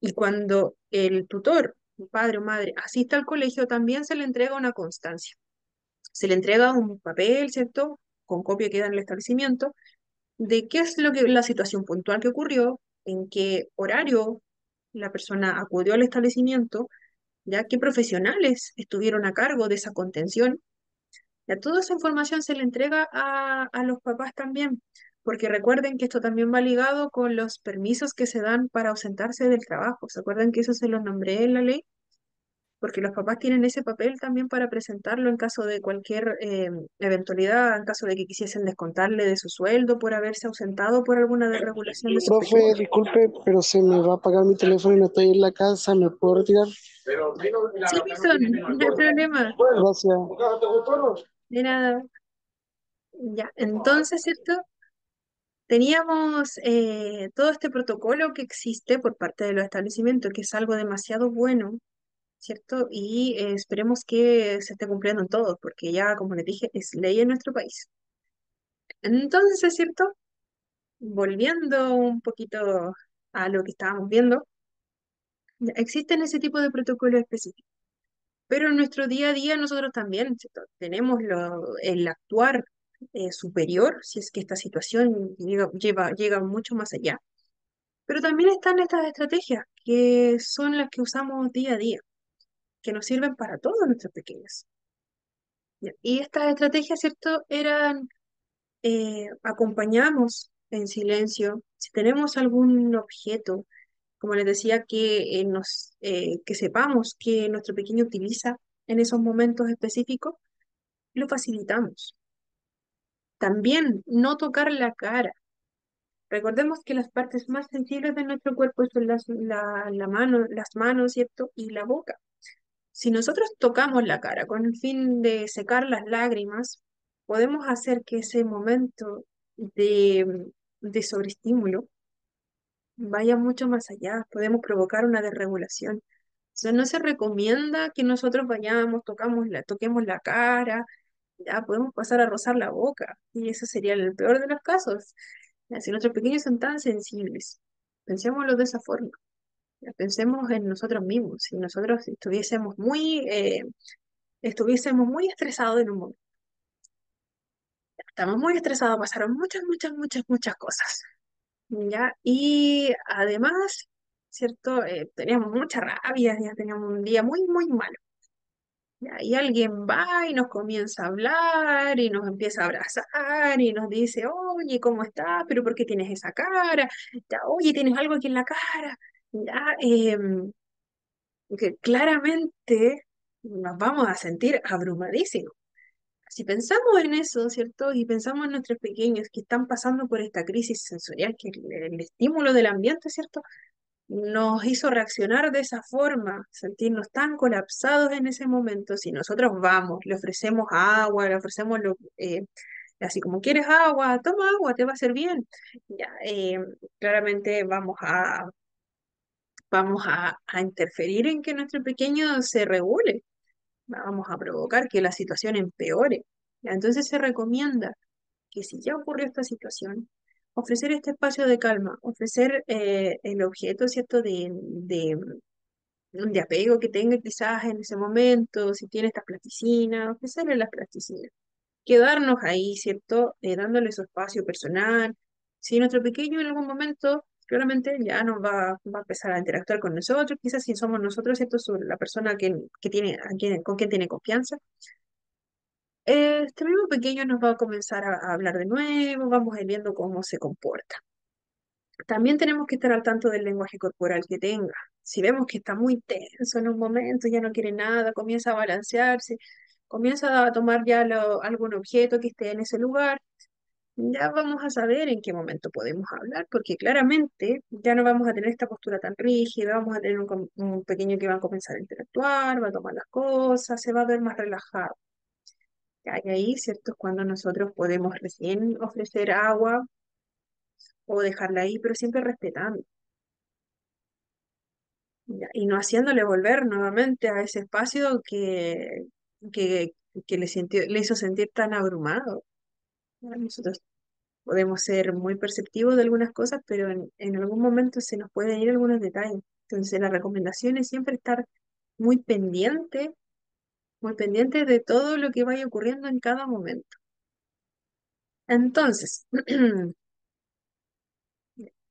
Speaker 1: Y cuando el tutor, padre o madre, asista al colegio, también se le entrega una constancia. Se le entrega un papel, ¿cierto? Con copia que da en el establecimiento, de qué es lo que, la situación puntual que ocurrió, en qué horario la persona acudió al establecimiento, ya qué profesionales estuvieron a cargo de esa contención. Ya toda esa información se le entrega a los papás también, porque recuerden que esto también va ligado con los permisos que se dan para ausentarse del trabajo. ¿Se acuerdan que eso se los nombré en la ley? Porque los papás tienen ese papel también para presentarlo en caso de cualquier eventualidad, en caso de que quisiesen descontarle de su sueldo por haberse ausentado por alguna desregulación de sus
Speaker 4: Profe,
Speaker 1: pequeños.
Speaker 4: disculpe, pero se me va a apagar mi teléfono y no estoy en la casa, ¿me puedo retirar?
Speaker 1: Sí, Wilson, no hay problema,
Speaker 4: Gracias.
Speaker 1: de nada. Ya, entonces, ¿cierto? Teníamos todo este protocolo que existe por parte de los establecimientos, que es algo demasiado bueno, ¿cierto? Y esperemos que se esté cumpliendo en todos, porque ya, como les dije, es ley en nuestro país. Entonces, ¿es cierto? Volviendo un poquito a lo que estábamos viendo, ya existen ese tipo de protocolos específicos, pero en nuestro día a día nosotros también, ¿cierto? Tenemos el actuar superior, si es que esta situación llega mucho más allá. Pero también están estas estrategias que son las que usamos día a día, que nos sirven para todos nuestros pequeños. ¿Ya? Y estas estrategias, ¿cierto? Eran, acompañamos en silencio. Si tenemos algún objeto, como les decía, que sepamos que nuestro pequeño utiliza en esos momentos específicos, lo facilitamos. También no tocar la cara. Recordemos que las partes más sensibles de nuestro cuerpo son la mano, las manos, ¿cierto? Y la boca. Si nosotros tocamos la cara con el fin de secar las lágrimas, podemos hacer que ese momento de sobreestímulo vaya mucho más allá. Podemos provocar una desregulación. O sea, no se recomienda que nosotros vayamos, toquemos la cara, ya podemos pasar a rozar la boca. Y ese sería el peor de los casos. Ya, si nuestros pequeños son tan sensibles, pensémoslo de esa forma. Ya, pensemos en nosotros mismos. Si nosotros estuviésemos muy estresados en un momento. Estamos muy estresados, pasaron muchas, muchas, muchas, muchas cosas, ¿ya? Y además, ¿cierto? Teníamos mucha rabia, ya teníamos un día muy, muy malo. ¿Ya? Y alguien va y nos comienza a hablar y nos empieza a abrazar y nos dice, oye, ¿cómo estás? ¿Pero por qué tienes esa cara? Ya, oye, ¿tienes algo aquí en la cara? Ya, que claramente nos vamos a sentir abrumadísimos. Si pensamos en eso, ¿cierto? Y pensamos en nuestros pequeños que están pasando por esta crisis sensorial, que el estímulo del ambiente, ¿cierto? Nos hizo reaccionar de esa forma, sentirnos tan colapsados en ese momento. Si nosotros vamos, le ofrecemos agua, le ofrecemos así como quieres agua, toma agua, te va a hacer bien. Ya, claramente vamos a interferir en que nuestro pequeño se regule, vamos a provocar que la situación empeore. Ya, entonces se recomienda que si ya ocurrió esta situación, ofrecer este espacio de calma, ofrecer el objeto, ¿cierto?, de apego que tenga quizás en ese momento, si tiene estas plasticinas, ofrecerle las plasticinas. Quedarnos ahí, ¿cierto?, dándole su espacio personal. Si nuestro pequeño en algún momento claramente ya nos va a empezar a interactuar con nosotros, quizás si somos nosotros, ¿cierto?, la persona que tiene, con quien tiene confianza, este mismo pequeño nos va a comenzar a hablar de nuevo, vamos a ir viendo cómo se comporta. También tenemos que estar al tanto del lenguaje corporal que tenga. Si vemos que está muy tenso en un momento, ya no quiere nada, comienza a balancearse, comienza a tomar ya algún objeto que esté en ese lugar, ya vamos a saber en qué momento podemos hablar, porque claramente ya no vamos a tener esta postura tan rígida, vamos a tener un pequeño que va a comenzar a interactuar, va a tomar las cosas, se va a ver más relajado. Ya, y ahí, ¿cierto? Es cuando nosotros podemos recién ofrecer agua o dejarla ahí, pero siempre respetando, ¿ya? Y no haciéndole volver nuevamente a ese espacio que, que le hizo sentir tan abrumado. ¿Ya? Nosotros podemos ser muy perceptivos de algunas cosas, pero en algún momento se nos pueden ir algunos detalles. Entonces, la recomendación es siempre estar muy muy pendiente de todo lo que vaya ocurriendo en cada momento. Entonces,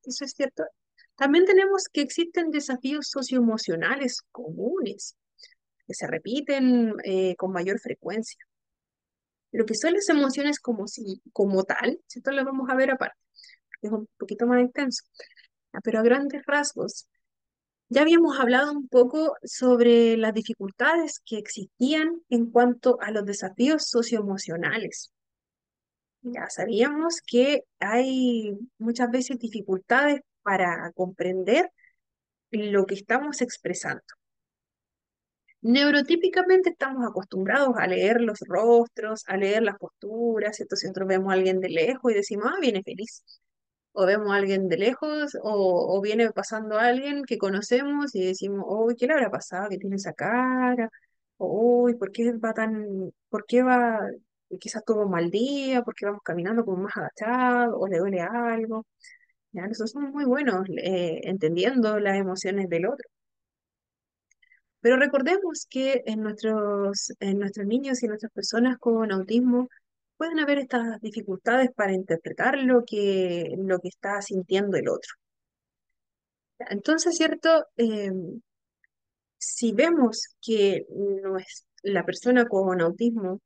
Speaker 1: eso es cierto. También tenemos que existen desafíos socioemocionales comunes que se repiten con mayor frecuencia. Lo que son las emociones como tal, ¿cierto? Lo vamos a ver aparte, es un poquito más extenso. Pero a grandes rasgos, ya habíamos hablado un poco sobre las dificultades que existían en cuanto a los desafíos socioemocionales. Ya sabíamos que hay muchas veces dificultades para comprender lo que estamos expresando. Neurotípicamente estamos acostumbrados a leer los rostros, a leer las posturas, ¿cierto? Si nosotros vemos a alguien de lejos y decimos, ah, viene feliz. O vemos a alguien de lejos, o viene pasando alguien que conocemos y decimos, uy, ¿qué le habrá pasado? ¿Qué tiene esa cara? O, uy, por qué va, quizás tuvo un mal día, por qué vamos caminando como más agachados, o le duele algo. Ya, nosotros somos muy buenos entendiendo las emociones del otro. Pero recordemos que en nuestros niños y en nuestras personas con autismo pueden haber estas dificultades para interpretar lo que está sintiendo el otro. Entonces, ¿cierto? Si vemos que la persona con autismo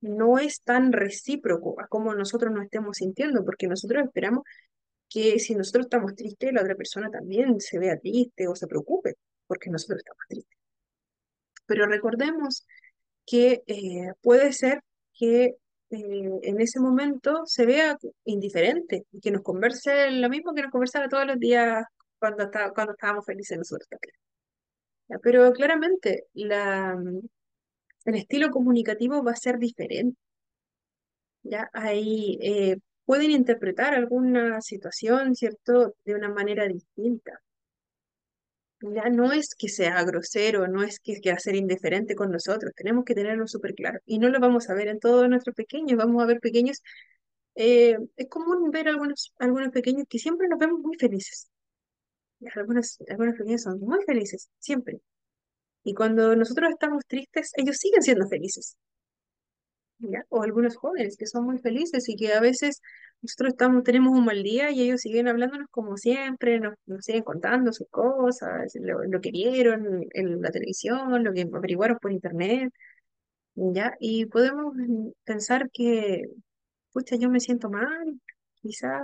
Speaker 1: no es tan recíproco a como nosotros nos estemos sintiendo, porque nosotros esperamos que si nosotros estamos tristes, la otra persona también se vea triste o se preocupe, porque nosotros estamos tristes. Pero recordemos que puede ser que en ese momento se vea indiferente y que nos converse lo mismo que nos conversaba todos los días cuando estábamos felices nosotros también. ¿Ya? Pero claramente el estilo comunicativo va a ser diferente. ¿Ya? Ahí pueden interpretar alguna situación, ¿cierto?, de una manera distinta. Ya no es que sea grosero, no es que quiera ser indiferente con nosotros, tenemos que tenerlo súper claro. Y no lo vamos a ver en todos nuestros pequeños, vamos a ver pequeños, es común ver algunos pequeños que siempre nos vemos muy felices. Ya, algunos pequeños son muy felices, siempre. Y cuando nosotros estamos tristes, ellos siguen siendo felices. ¿Ya? O algunos jóvenes que son muy felices y que a veces nosotros tenemos un mal día y ellos siguen hablándonos como siempre, nos siguen contando sus cosas, lo que vieron en la televisión, lo que averiguaron por internet, ¿ya? Y podemos pensar que, pucha, yo me siento mal, quizás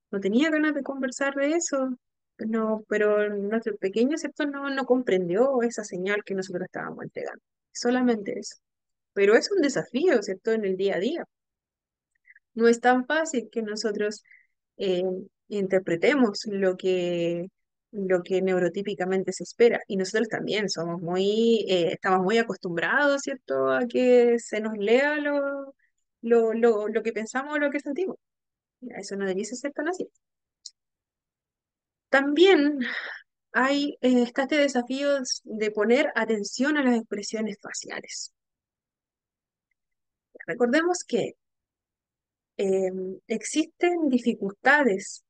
Speaker 1: no tenía ganas de conversar de eso, no, pero nuestro pequeño, ¿cierto? No comprendió esa señal que nosotros estábamos entregando, solamente eso. Pero es un desafío, ¿cierto? En el día a día. No es tan fácil que nosotros eh, interpretemos lo que neurotípicamente se espera. Y nosotros también estamos muy acostumbrados, ¿cierto?, a que se nos lea lo que pensamos o lo que sentimos. Eso no debiese ser tan así. También está este desafío de poner atención a las expresiones faciales. Recordemos que eh, existen dificultades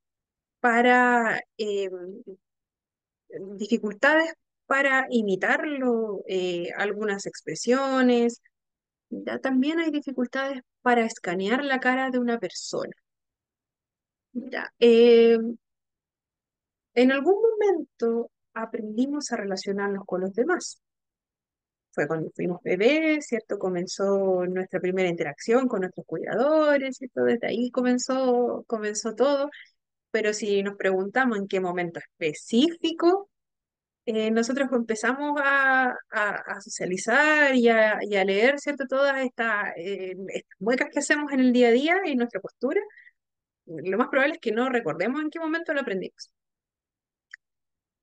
Speaker 1: para imitarlo, algunas expresiones. Ya también hay dificultades para escanear la cara de una persona. Ya, en algún momento aprendimos a relacionarnos con los demás. Fue cuando fuimos bebés, ¿cierto? Comenzó nuestra primera interacción con nuestros cuidadores, ¿cierto? Desde ahí comenzó todo. Pero si nos preguntamos en qué momento específico, nosotros empezamos a socializar y a leer, ¿cierto? Todas estas muecas que hacemos en el día a día y nuestra postura, lo más probable es que no recordemos en qué momento lo aprendimos.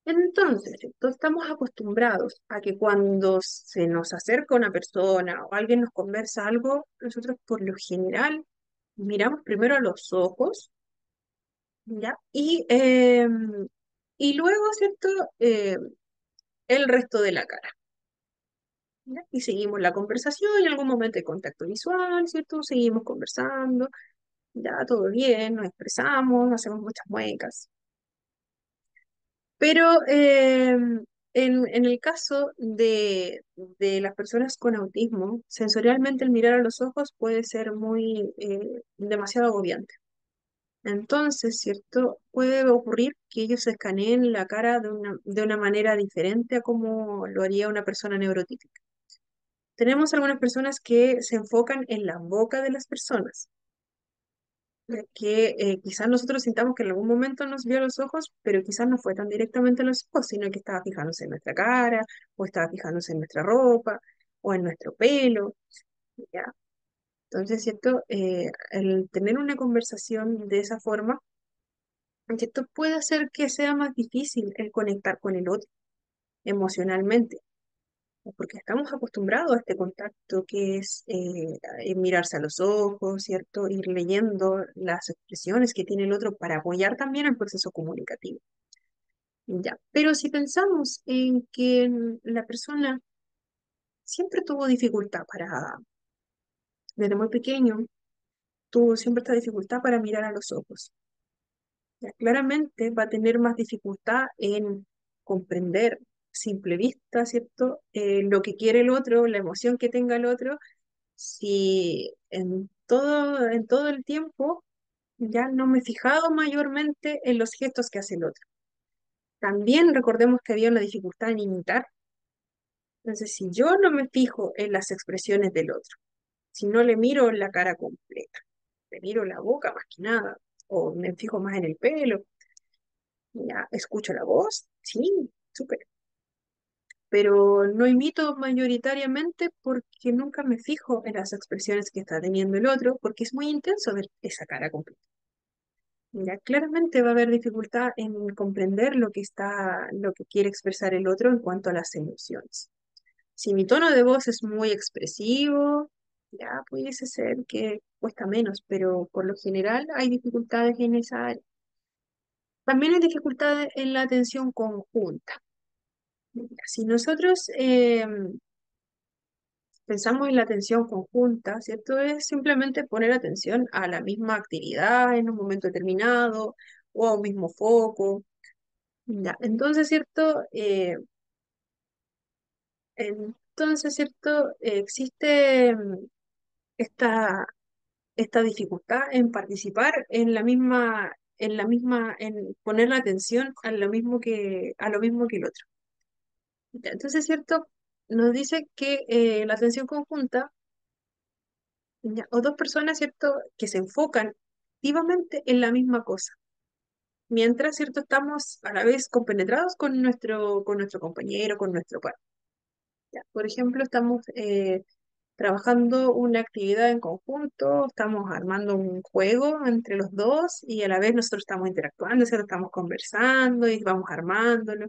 Speaker 1: Entonces, ¿cierto? Estamos acostumbrados a que cuando se nos acerca una persona o alguien nos conversa algo, nosotros por lo general miramos primero a los ojos ¿ya? Y luego, ¿cierto? El resto de la cara, ¿ya? Y seguimos la conversación, en algún momento hay contacto visual, ¿cierto? Seguimos conversando, ya todo bien, nos expresamos, hacemos muchas muecas. Pero en el caso de las personas con autismo, sensorialmente el mirar a los ojos puede ser muy demasiado agobiante. Entonces, ¿cierto? Puede ocurrir que ellos escaneen la cara de una manera diferente a como lo haría una persona neurotípica. Tenemos algunas personas que se enfocan en la boca de las personas, ya que quizás nosotros sintamos que en algún momento nos vio a los ojos, pero quizás no fue tan directamente a los ojos, sino que estaba fijándose en nuestra cara, o estaba fijándose en nuestra ropa, o en nuestro pelo, ¿ya? Entonces, ¿cierto? El tener una conversación de esa forma, ¿cierto? Puede hacer que sea más difícil el conectar con el otro emocionalmente, porque estamos acostumbrados a este contacto que es mirarse a los ojos, ¿cierto? Ir leyendo las expresiones que tiene el otro para apoyar también el proceso comunicativo. Ya. Pero si pensamos en que la persona siempre tuvo dificultad desde muy pequeño, tuvo siempre esta dificultad para mirar a los ojos. Ya, claramente va a tener más dificultad en comprender a simple vista, ¿cierto? Lo que quiere el otro, la emoción que tenga el otro, si en todo el tiempo ya no me he fijado mayormente en los gestos que hace el otro. También recordemos que había una dificultad en imitar. Entonces, si yo no me fijo en las expresiones del otro, si no le miro la cara completa, le miro la boca más que nada, o me fijo más en el pelo, ya escucho la voz, sí, súper, pero no imito mayoritariamente porque nunca me fijo en las expresiones que está teniendo el otro, porque es muy intenso ver esa cara completa. Ya, claramente va a haber dificultad en comprender lo que quiere expresar el otro en cuanto a las emociones. Si mi tono de voz es muy expresivo, ya pudiese ser que cuesta menos, pero por lo general hay dificultades en esa área. También hay dificultades en la atención conjunta. Si nosotros pensamos en la atención conjunta, ¿cierto? Es simplemente poner atención a la misma actividad en un momento determinado o a un mismo foco. Ya, entonces, ¿cierto? ¿Cierto? Existe esta, esta dificultad en participar en poner la atención a lo mismo que el otro. Ya, entonces, ¿cierto? Nos dice que la atención conjunta, ya, o dos personas, ¿cierto? Que se enfocan activamente en la misma cosa. Mientras, ¿cierto? Estamos a la vez compenetrados con nuestro compañero, con nuestro par. Ya, por ejemplo, estamos trabajando una actividad en conjunto, estamos armando un juego entre los dos y a la vez nosotros estamos interactuando, ¿cierto? Estamos conversando y vamos armándolo.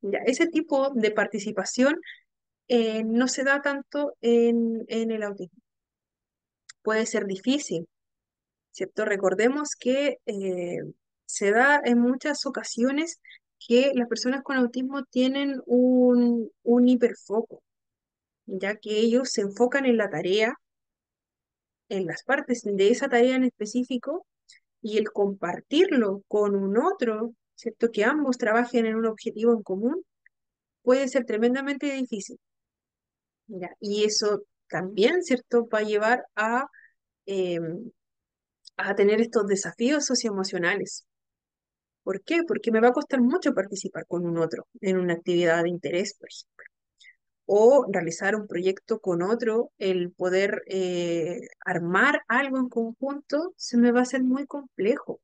Speaker 1: Ya, ese tipo de participación no se da tanto en el autismo. Puede ser difícil, ¿cierto? Recordemos que se da en muchas ocasiones que las personas con autismo tienen un hiperfoco, ya que ellos se enfocan en la tarea, en las partes de esa tarea en específico, y el compartirlo con un otro, ¿cierto? Que ambos trabajen en un objetivo en común, puede ser tremendamente difícil, ¿ya? Y eso también, ¿cierto? Va a llevar eh, a tener estos desafíos socioemocionales. ¿Por qué? Porque me va a costar mucho participar con un otro en una actividad de interés, por ejemplo, o realizar un proyecto con otro, el poder armar algo en conjunto, se me va a hacer muy complejo.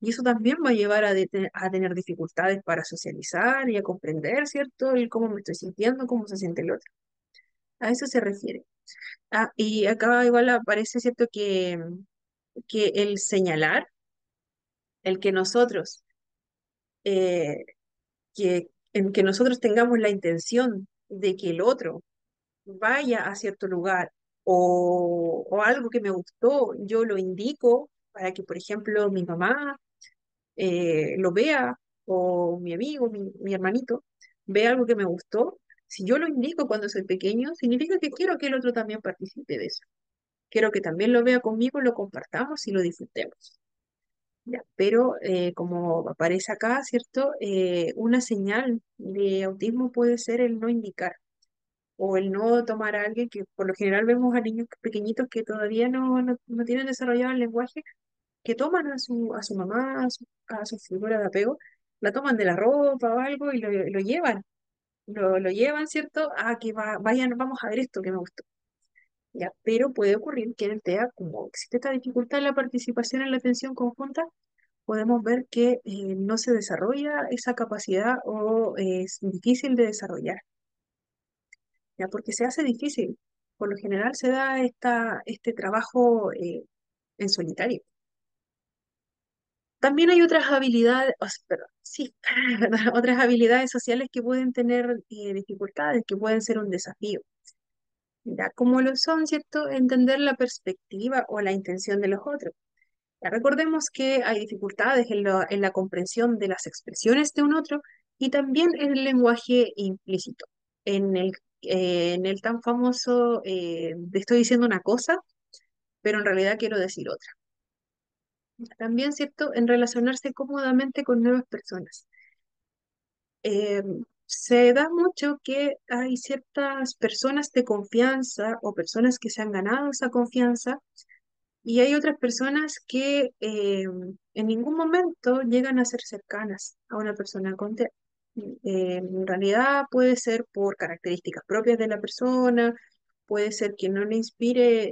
Speaker 1: Y eso también va a llevar a tener dificultades para socializar y a comprender, ¿cierto? El cómo me estoy sintiendo, cómo se siente el otro. A eso se refiere. Ah, y acá igual aparece, ¿cierto? Que el señalar, el que nosotros, eh, en que nosotros tengamos la intención de que el otro vaya a cierto lugar o algo que me gustó, yo lo indico para que, por ejemplo, mi mamá lo vea, o mi amigo, mi hermanito, ve algo que me gustó, si yo lo indico cuando soy pequeño, significa que quiero que el otro también participe de eso. Quiero que también lo vea conmigo, lo compartamos y lo disfrutemos. Ya, pero como aparece acá, ¿cierto? Una señal de autismo puede ser el no indicar o el no tomar a alguien que por lo general vemos a niños pequeñitos que todavía no tienen desarrollado el lenguaje, que toman a su mamá, a su figura de apego, la toman de la ropa o algo y lo llevan, lo llevan, ¿cierto? A que vayan, vamos a ver esto que me gustó. Ya, pero puede ocurrir que en el TEA, como existe esta dificultad en la participación en la atención conjunta, podemos ver que no se desarrolla esa capacidad o es difícil de desarrollar, ¿ya? Porque se hace difícil. Por lo general se da este trabajo en solitario. También hay otras habilidades, perdón, sí, otras habilidades sociales que pueden tener dificultades, que pueden ser un desafío. ¿Ya? Como lo son, ¿cierto? Entender la perspectiva o la intención de los otros. Ya recordemos que hay dificultades en la comprensión de las expresiones de un otro y también en el lenguaje implícito, en el tan famoso estoy diciendo una cosa, pero en realidad quiero decir otra. También, ¿cierto?, en relacionarse cómodamente con nuevas personas. Eh, Se da mucho que hay ciertas personas de confianza o personas que se han ganado esa confianza y hay otras personas que en ningún momento llegan a ser cercanas a una persona con TEA. En realidad puede ser por características propias de la persona, puede ser que no le inspire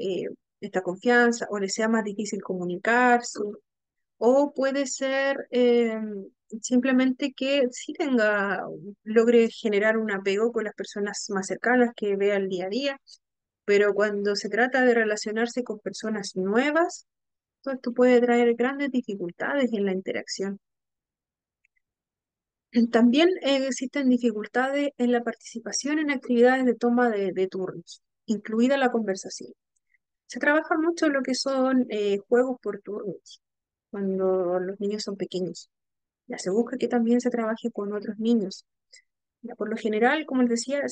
Speaker 1: esta confianza o le sea más difícil comunicarse, o puede ser simplemente que sí logre generar un apego con las personas más cercanas que vea el día a día, pero cuando se trata de relacionarse con personas nuevas, todo esto puede traer grandes dificultades en la interacción. También existen dificultades en la participación en actividades de toma de turnos, incluida la conversación. Se trabaja mucho lo que son juegos por turnos, cuando los niños son pequeños. Ya se busca que también se trabaje con otros niños. Ya, por lo general, como les decía,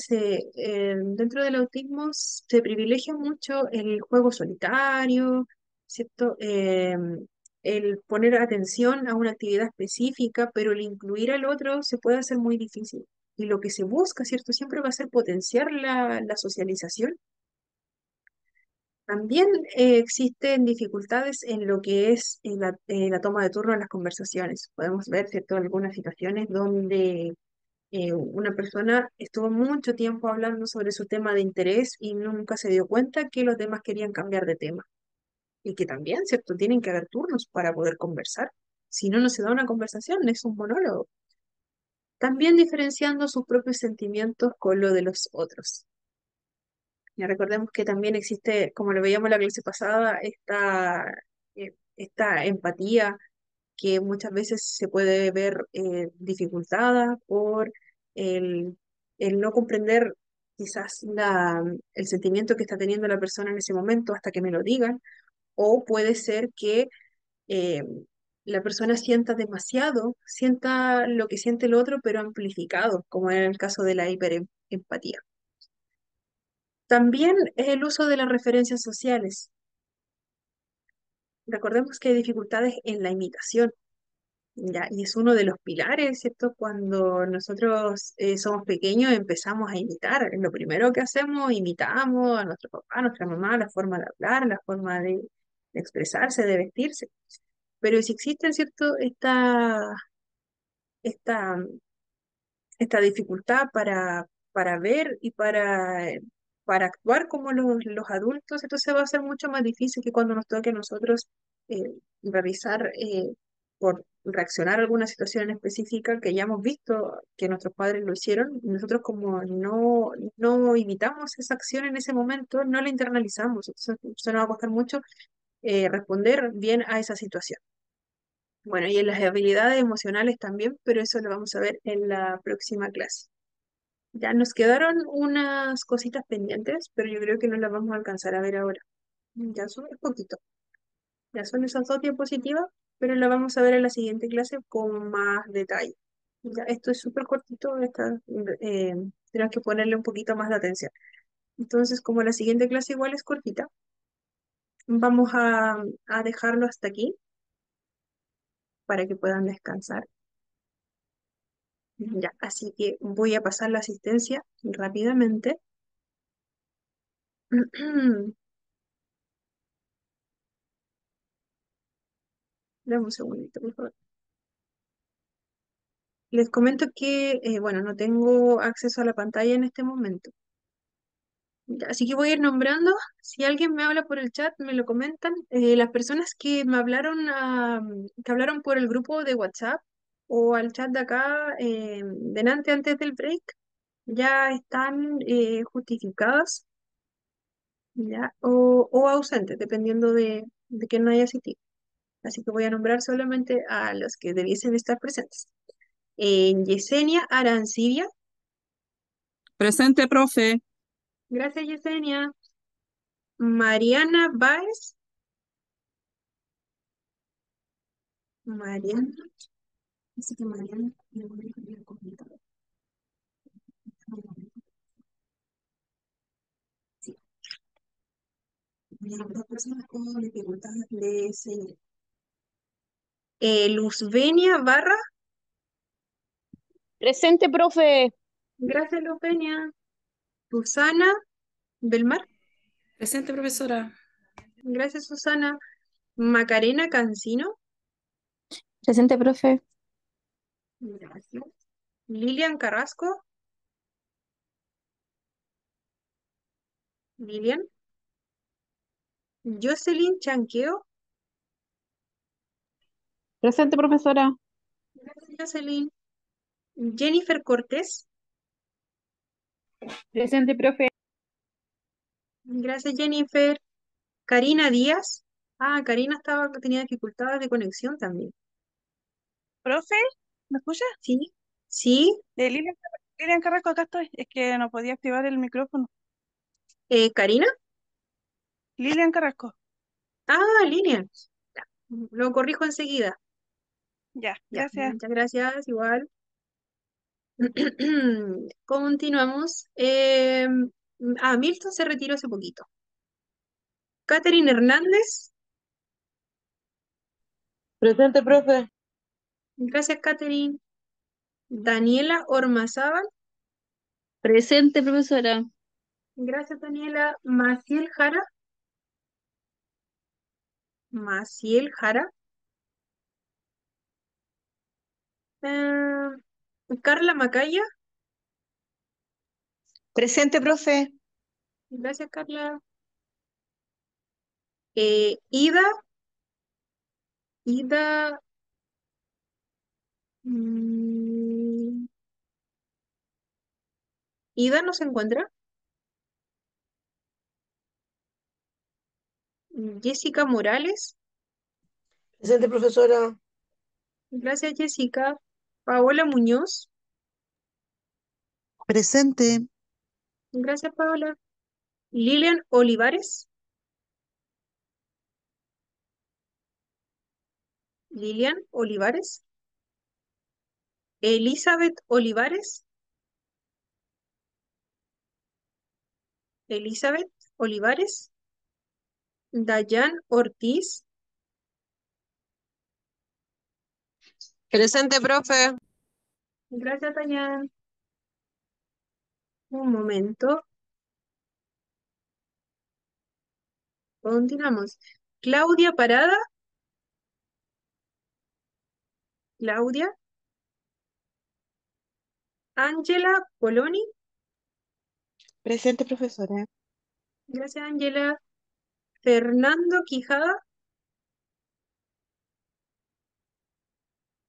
Speaker 1: dentro del autismo se privilegia mucho el juego solitario, ¿cierto? El poner atención a una actividad específica, pero el incluir al otro se puede hacer muy difícil. Y lo que se busca, ¿cierto? Siempre va a ser potenciar la socialización. También existen dificultades en lo que es la toma de turno en las conversaciones. Podemos ver, ¿cierto?, algunas situaciones donde una persona estuvo mucho tiempo hablando sobre su tema de interés y nunca se dio cuenta que los demás querían cambiar de tema. Y que también, ¿cierto?, tienen que haber turnos para poder conversar. Si no, no se da una conversación, es un monólogo. También diferenciando sus propios sentimientos con lo de los otros. Ya recordemos que también existe, como lo veíamos en la clase pasada, esta empatía que muchas veces se puede ver dificultada por el, el no comprender quizás el sentimiento que está teniendo la persona en ese momento hasta que me lo digan, o puede ser que eh, la persona sienta demasiado, sienta lo que siente el otro, pero amplificado, como en el caso de la hiperempatía. También el uso de las referencias sociales. Recordemos que hay dificultades en la imitación. Ya, y es uno de los pilares, ¿cierto? Cuando nosotros somos pequeños empezamos a imitar. Lo primero que hacemos, imitamos a nuestro papá, a nuestra mamá, la forma de hablar, la forma de expresarse, de vestirse. Pero si existen, ¿cierto? Esta, esta dificultad para ver y para actuar como los adultos, entonces va a ser mucho más difícil que cuando nos toque a nosotros eh, revisar por reaccionar a alguna situación en específica que ya hemos visto que nuestros padres lo hicieron, y nosotros como no imitamos esa acción en ese momento, no la internalizamos, entonces eso nos va a costar mucho responder bien a esa situación. Bueno, y en las habilidades emocionales también, pero eso lo vamos a ver en la próxima clase. Ya nos quedaron unas cositas pendientes, pero yo creo que no las vamos a alcanzar a ver ahora. Ya son un poquito. Ya son esas dos diapositivas. pero la vamos a ver en la siguiente clase con más detalle. Ya, esto es súper cortito, eh, tenemos que ponerle un poquito más de atención. Entonces, como la siguiente clase igual es cortita, vamos a dejarlo hasta aquí para que puedan descansar. Ya, así que voy a pasar la asistencia rápidamente. Dame un segundito, por favor. Les comento que, bueno, no tengo acceso a la pantalla en este momento. Ya, así que voy a ir nombrando. Si alguien me habla por el chat, me lo comentan. Las personas que me hablaron, que hablaron por el grupo de WhatsApp o al chat de acá, delante antes del break, ya están justificadas, ya, o ausentes, dependiendo de quién no haya asistido. Así que voy a nombrar solamente a los que debiesen estar presentes. Yesenia Arancibia.
Speaker 5: Presente, profe.
Speaker 1: Gracias, Yesenia. Mariana Báez. Mariana. Así que Mariana. Sí. Dos personas con dificultades de señal. Luzvenia Barra.
Speaker 6: Presente, profe.
Speaker 1: Gracias, Luzvenia. Susana Belmar.
Speaker 3: Presente, profesora.
Speaker 1: Gracias, Susana. Macarena Cancino.
Speaker 6: Presente, profe.
Speaker 1: Gracias. Lilian Carrasco. Lilian. Jocelyn Chanqueo.
Speaker 6: Presente, profesora.
Speaker 1: Gracias, Jocelyn. Jennifer Cortés.
Speaker 6: Presente, profe.
Speaker 1: Gracias, Jennifer. Karina Díaz. Ah, Karina tenía dificultades de conexión también.
Speaker 7: Profe, ¿me escucha?
Speaker 1: Sí, sí.
Speaker 7: Lilian, Lilian Carrasco, acá estoy. Es que no podía activar el micrófono.
Speaker 1: Karina.
Speaker 7: Lilian Carrasco.
Speaker 1: Ah, Lilian. Ya, lo corrijo enseguida.
Speaker 7: Ya,
Speaker 1: Ya,
Speaker 7: gracias.
Speaker 1: muchas gracias, igual. Continuamos. Milton se retiró hace poquito. Catherine Hernández.
Speaker 2: Presente, profe.
Speaker 1: Gracias, Catherine. Daniela Ormazábal.
Speaker 6: Presente, profesora.
Speaker 1: Gracias, Daniela. Maciel Jara. Maciel Jara. Eh, Carla Macaya.
Speaker 8: Presente, profe.
Speaker 1: Gracias, Carla. Ida. Ida. mm, Ida no se encuentra. Jessica Morales.
Speaker 2: Presente, profesora.
Speaker 1: Gracias, Jessica. Paola Muñoz.
Speaker 8: Presente.
Speaker 1: Gracias, Paola. Lilian Olivares. Lilian Olivares. Elizabeth Olivares. Elizabeth Olivares. Dayan Ortiz.
Speaker 8: Presente, profe.
Speaker 1: Gracias, Dayan. Un momento. Continuamos. Claudia Parada. Claudia. Ángela Poloni.
Speaker 8: Presente, profesora.
Speaker 1: Gracias, Ángela. Fernando Quijada.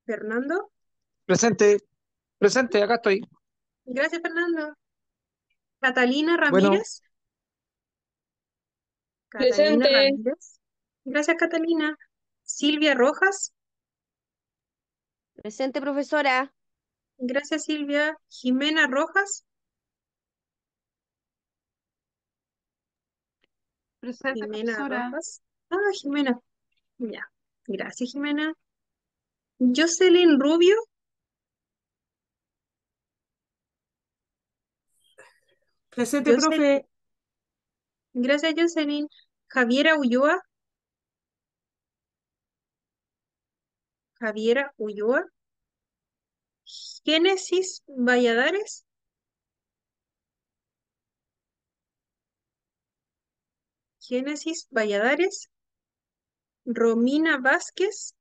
Speaker 1: Fernando.
Speaker 9: Presente, presente, acá estoy.
Speaker 1: Gracias, Fernando. Catalina
Speaker 9: Bueno,
Speaker 1: Ramírez. Catalina
Speaker 6: Presente.
Speaker 1: Ramírez. Gracias, Catalina. Silvia Rojas.
Speaker 6: Presente, profesora.
Speaker 1: Gracias, Silvia. Jimena Rojas.
Speaker 7: Presente,
Speaker 1: Jimena
Speaker 7: profesora.
Speaker 1: Rojas. Ah, Jimena. Ya. Gracias, Jimena. Jocelyn Rubio.
Speaker 3: Presente,
Speaker 1: Josel-
Speaker 3: profe.
Speaker 1: Gracias, Jocelyn. Javiera Ulloa. Javiera Ulloa. Génesis Valladares. Génesis Valladares. Romina Vázquez.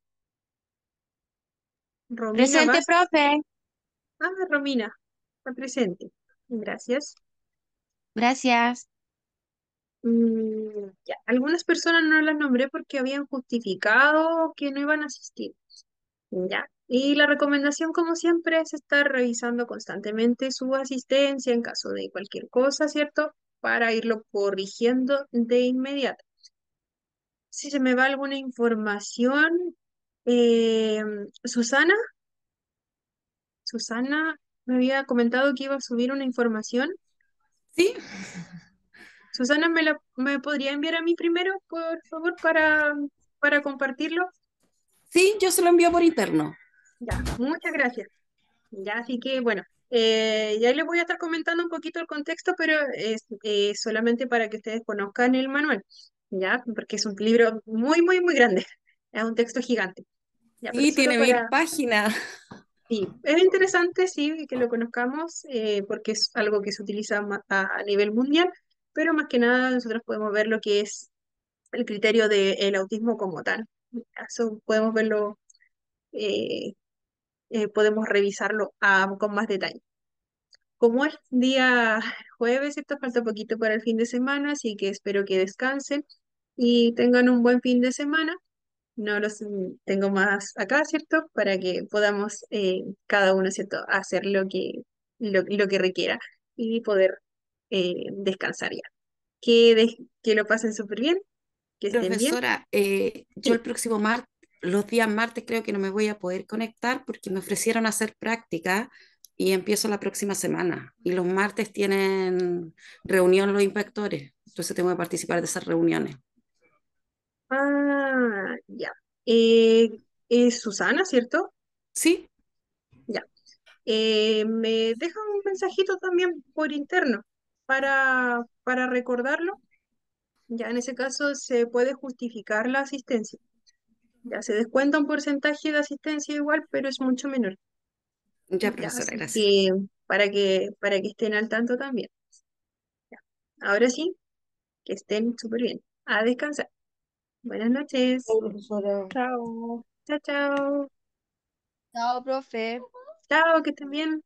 Speaker 1: Romina
Speaker 6: Presente,
Speaker 1: Vázquez.
Speaker 6: profe.
Speaker 1: Ah, Romina, está presente. Gracias.
Speaker 6: Gracias.
Speaker 1: Ya, algunas personas no las nombré porque habían justificado que no iban a asistir. Ya. Y la recomendación, como siempre, es estar revisando constantemente su asistencia en caso de cualquier cosa, ¿cierto? Para irlo corrigiendo de inmediato. Si se me va alguna información, eh, Susana, Susana me había comentado que iba a subir una información.
Speaker 3: Sí,
Speaker 1: Susana, ¿me podría enviar a mí primero, por favor, para compartirlo?
Speaker 3: sí, yo se lo envío por interno.
Speaker 1: Ya, muchas gracias. Ya, así que bueno, ya les voy a estar comentando un poquito el contexto, pero es solamente para que ustedes conozcan el manual, ya, porque es un libro muy, muy, muy grande. Es un texto gigante. Ya, pero
Speaker 3: Sí,
Speaker 1: solo
Speaker 3: tiene 1000
Speaker 1: para,
Speaker 3: páginas.
Speaker 1: sí, es interesante, sí, que lo conozcamos, porque es algo que se utiliza a nivel mundial, pero más que nada nosotros podemos ver lo que es el criterio del autismo como tal. Eso podemos verlo, eh, podemos revisarlo con más detalle. Como es día jueves, ¿cierto? Falta poquito para el fin de semana, así que espero que descansen y tengan un buen fin de semana. No los tengo más acá, ¿cierto? Para que podamos cada uno, ¿cierto? Hacer lo que requiera y poder descansar ya. Que lo pasen súper bien, que estén bien.
Speaker 3: Profesora, yo el
Speaker 1: Sí.
Speaker 3: próximo martes, los días martes creo que no me voy a poder conectar porque me ofrecieron hacer práctica y empiezo la próxima semana. Y los martes tienen reunión los inspectores, entonces tengo que participar de esas reuniones.
Speaker 1: Ah, ya. Eh, es Susana, ¿cierto?
Speaker 3: Sí,
Speaker 1: Ya. Me deja un mensajito también por interno para recordarlo. Ya en ese caso se puede justificar la asistencia. Ya se descuenta un porcentaje de asistencia igual, pero es mucho menor.
Speaker 3: ya,
Speaker 1: Ya,
Speaker 3: profesora,
Speaker 1: así
Speaker 3: gracias.
Speaker 1: que para que estén al tanto también. Ahora sí, que estén súper bien. A descansar. Buenas noches.
Speaker 2: Chao, profesora.
Speaker 7: Chao.
Speaker 1: Chao, chao.
Speaker 6: Chao, profe.
Speaker 1: Chao, que estén bien.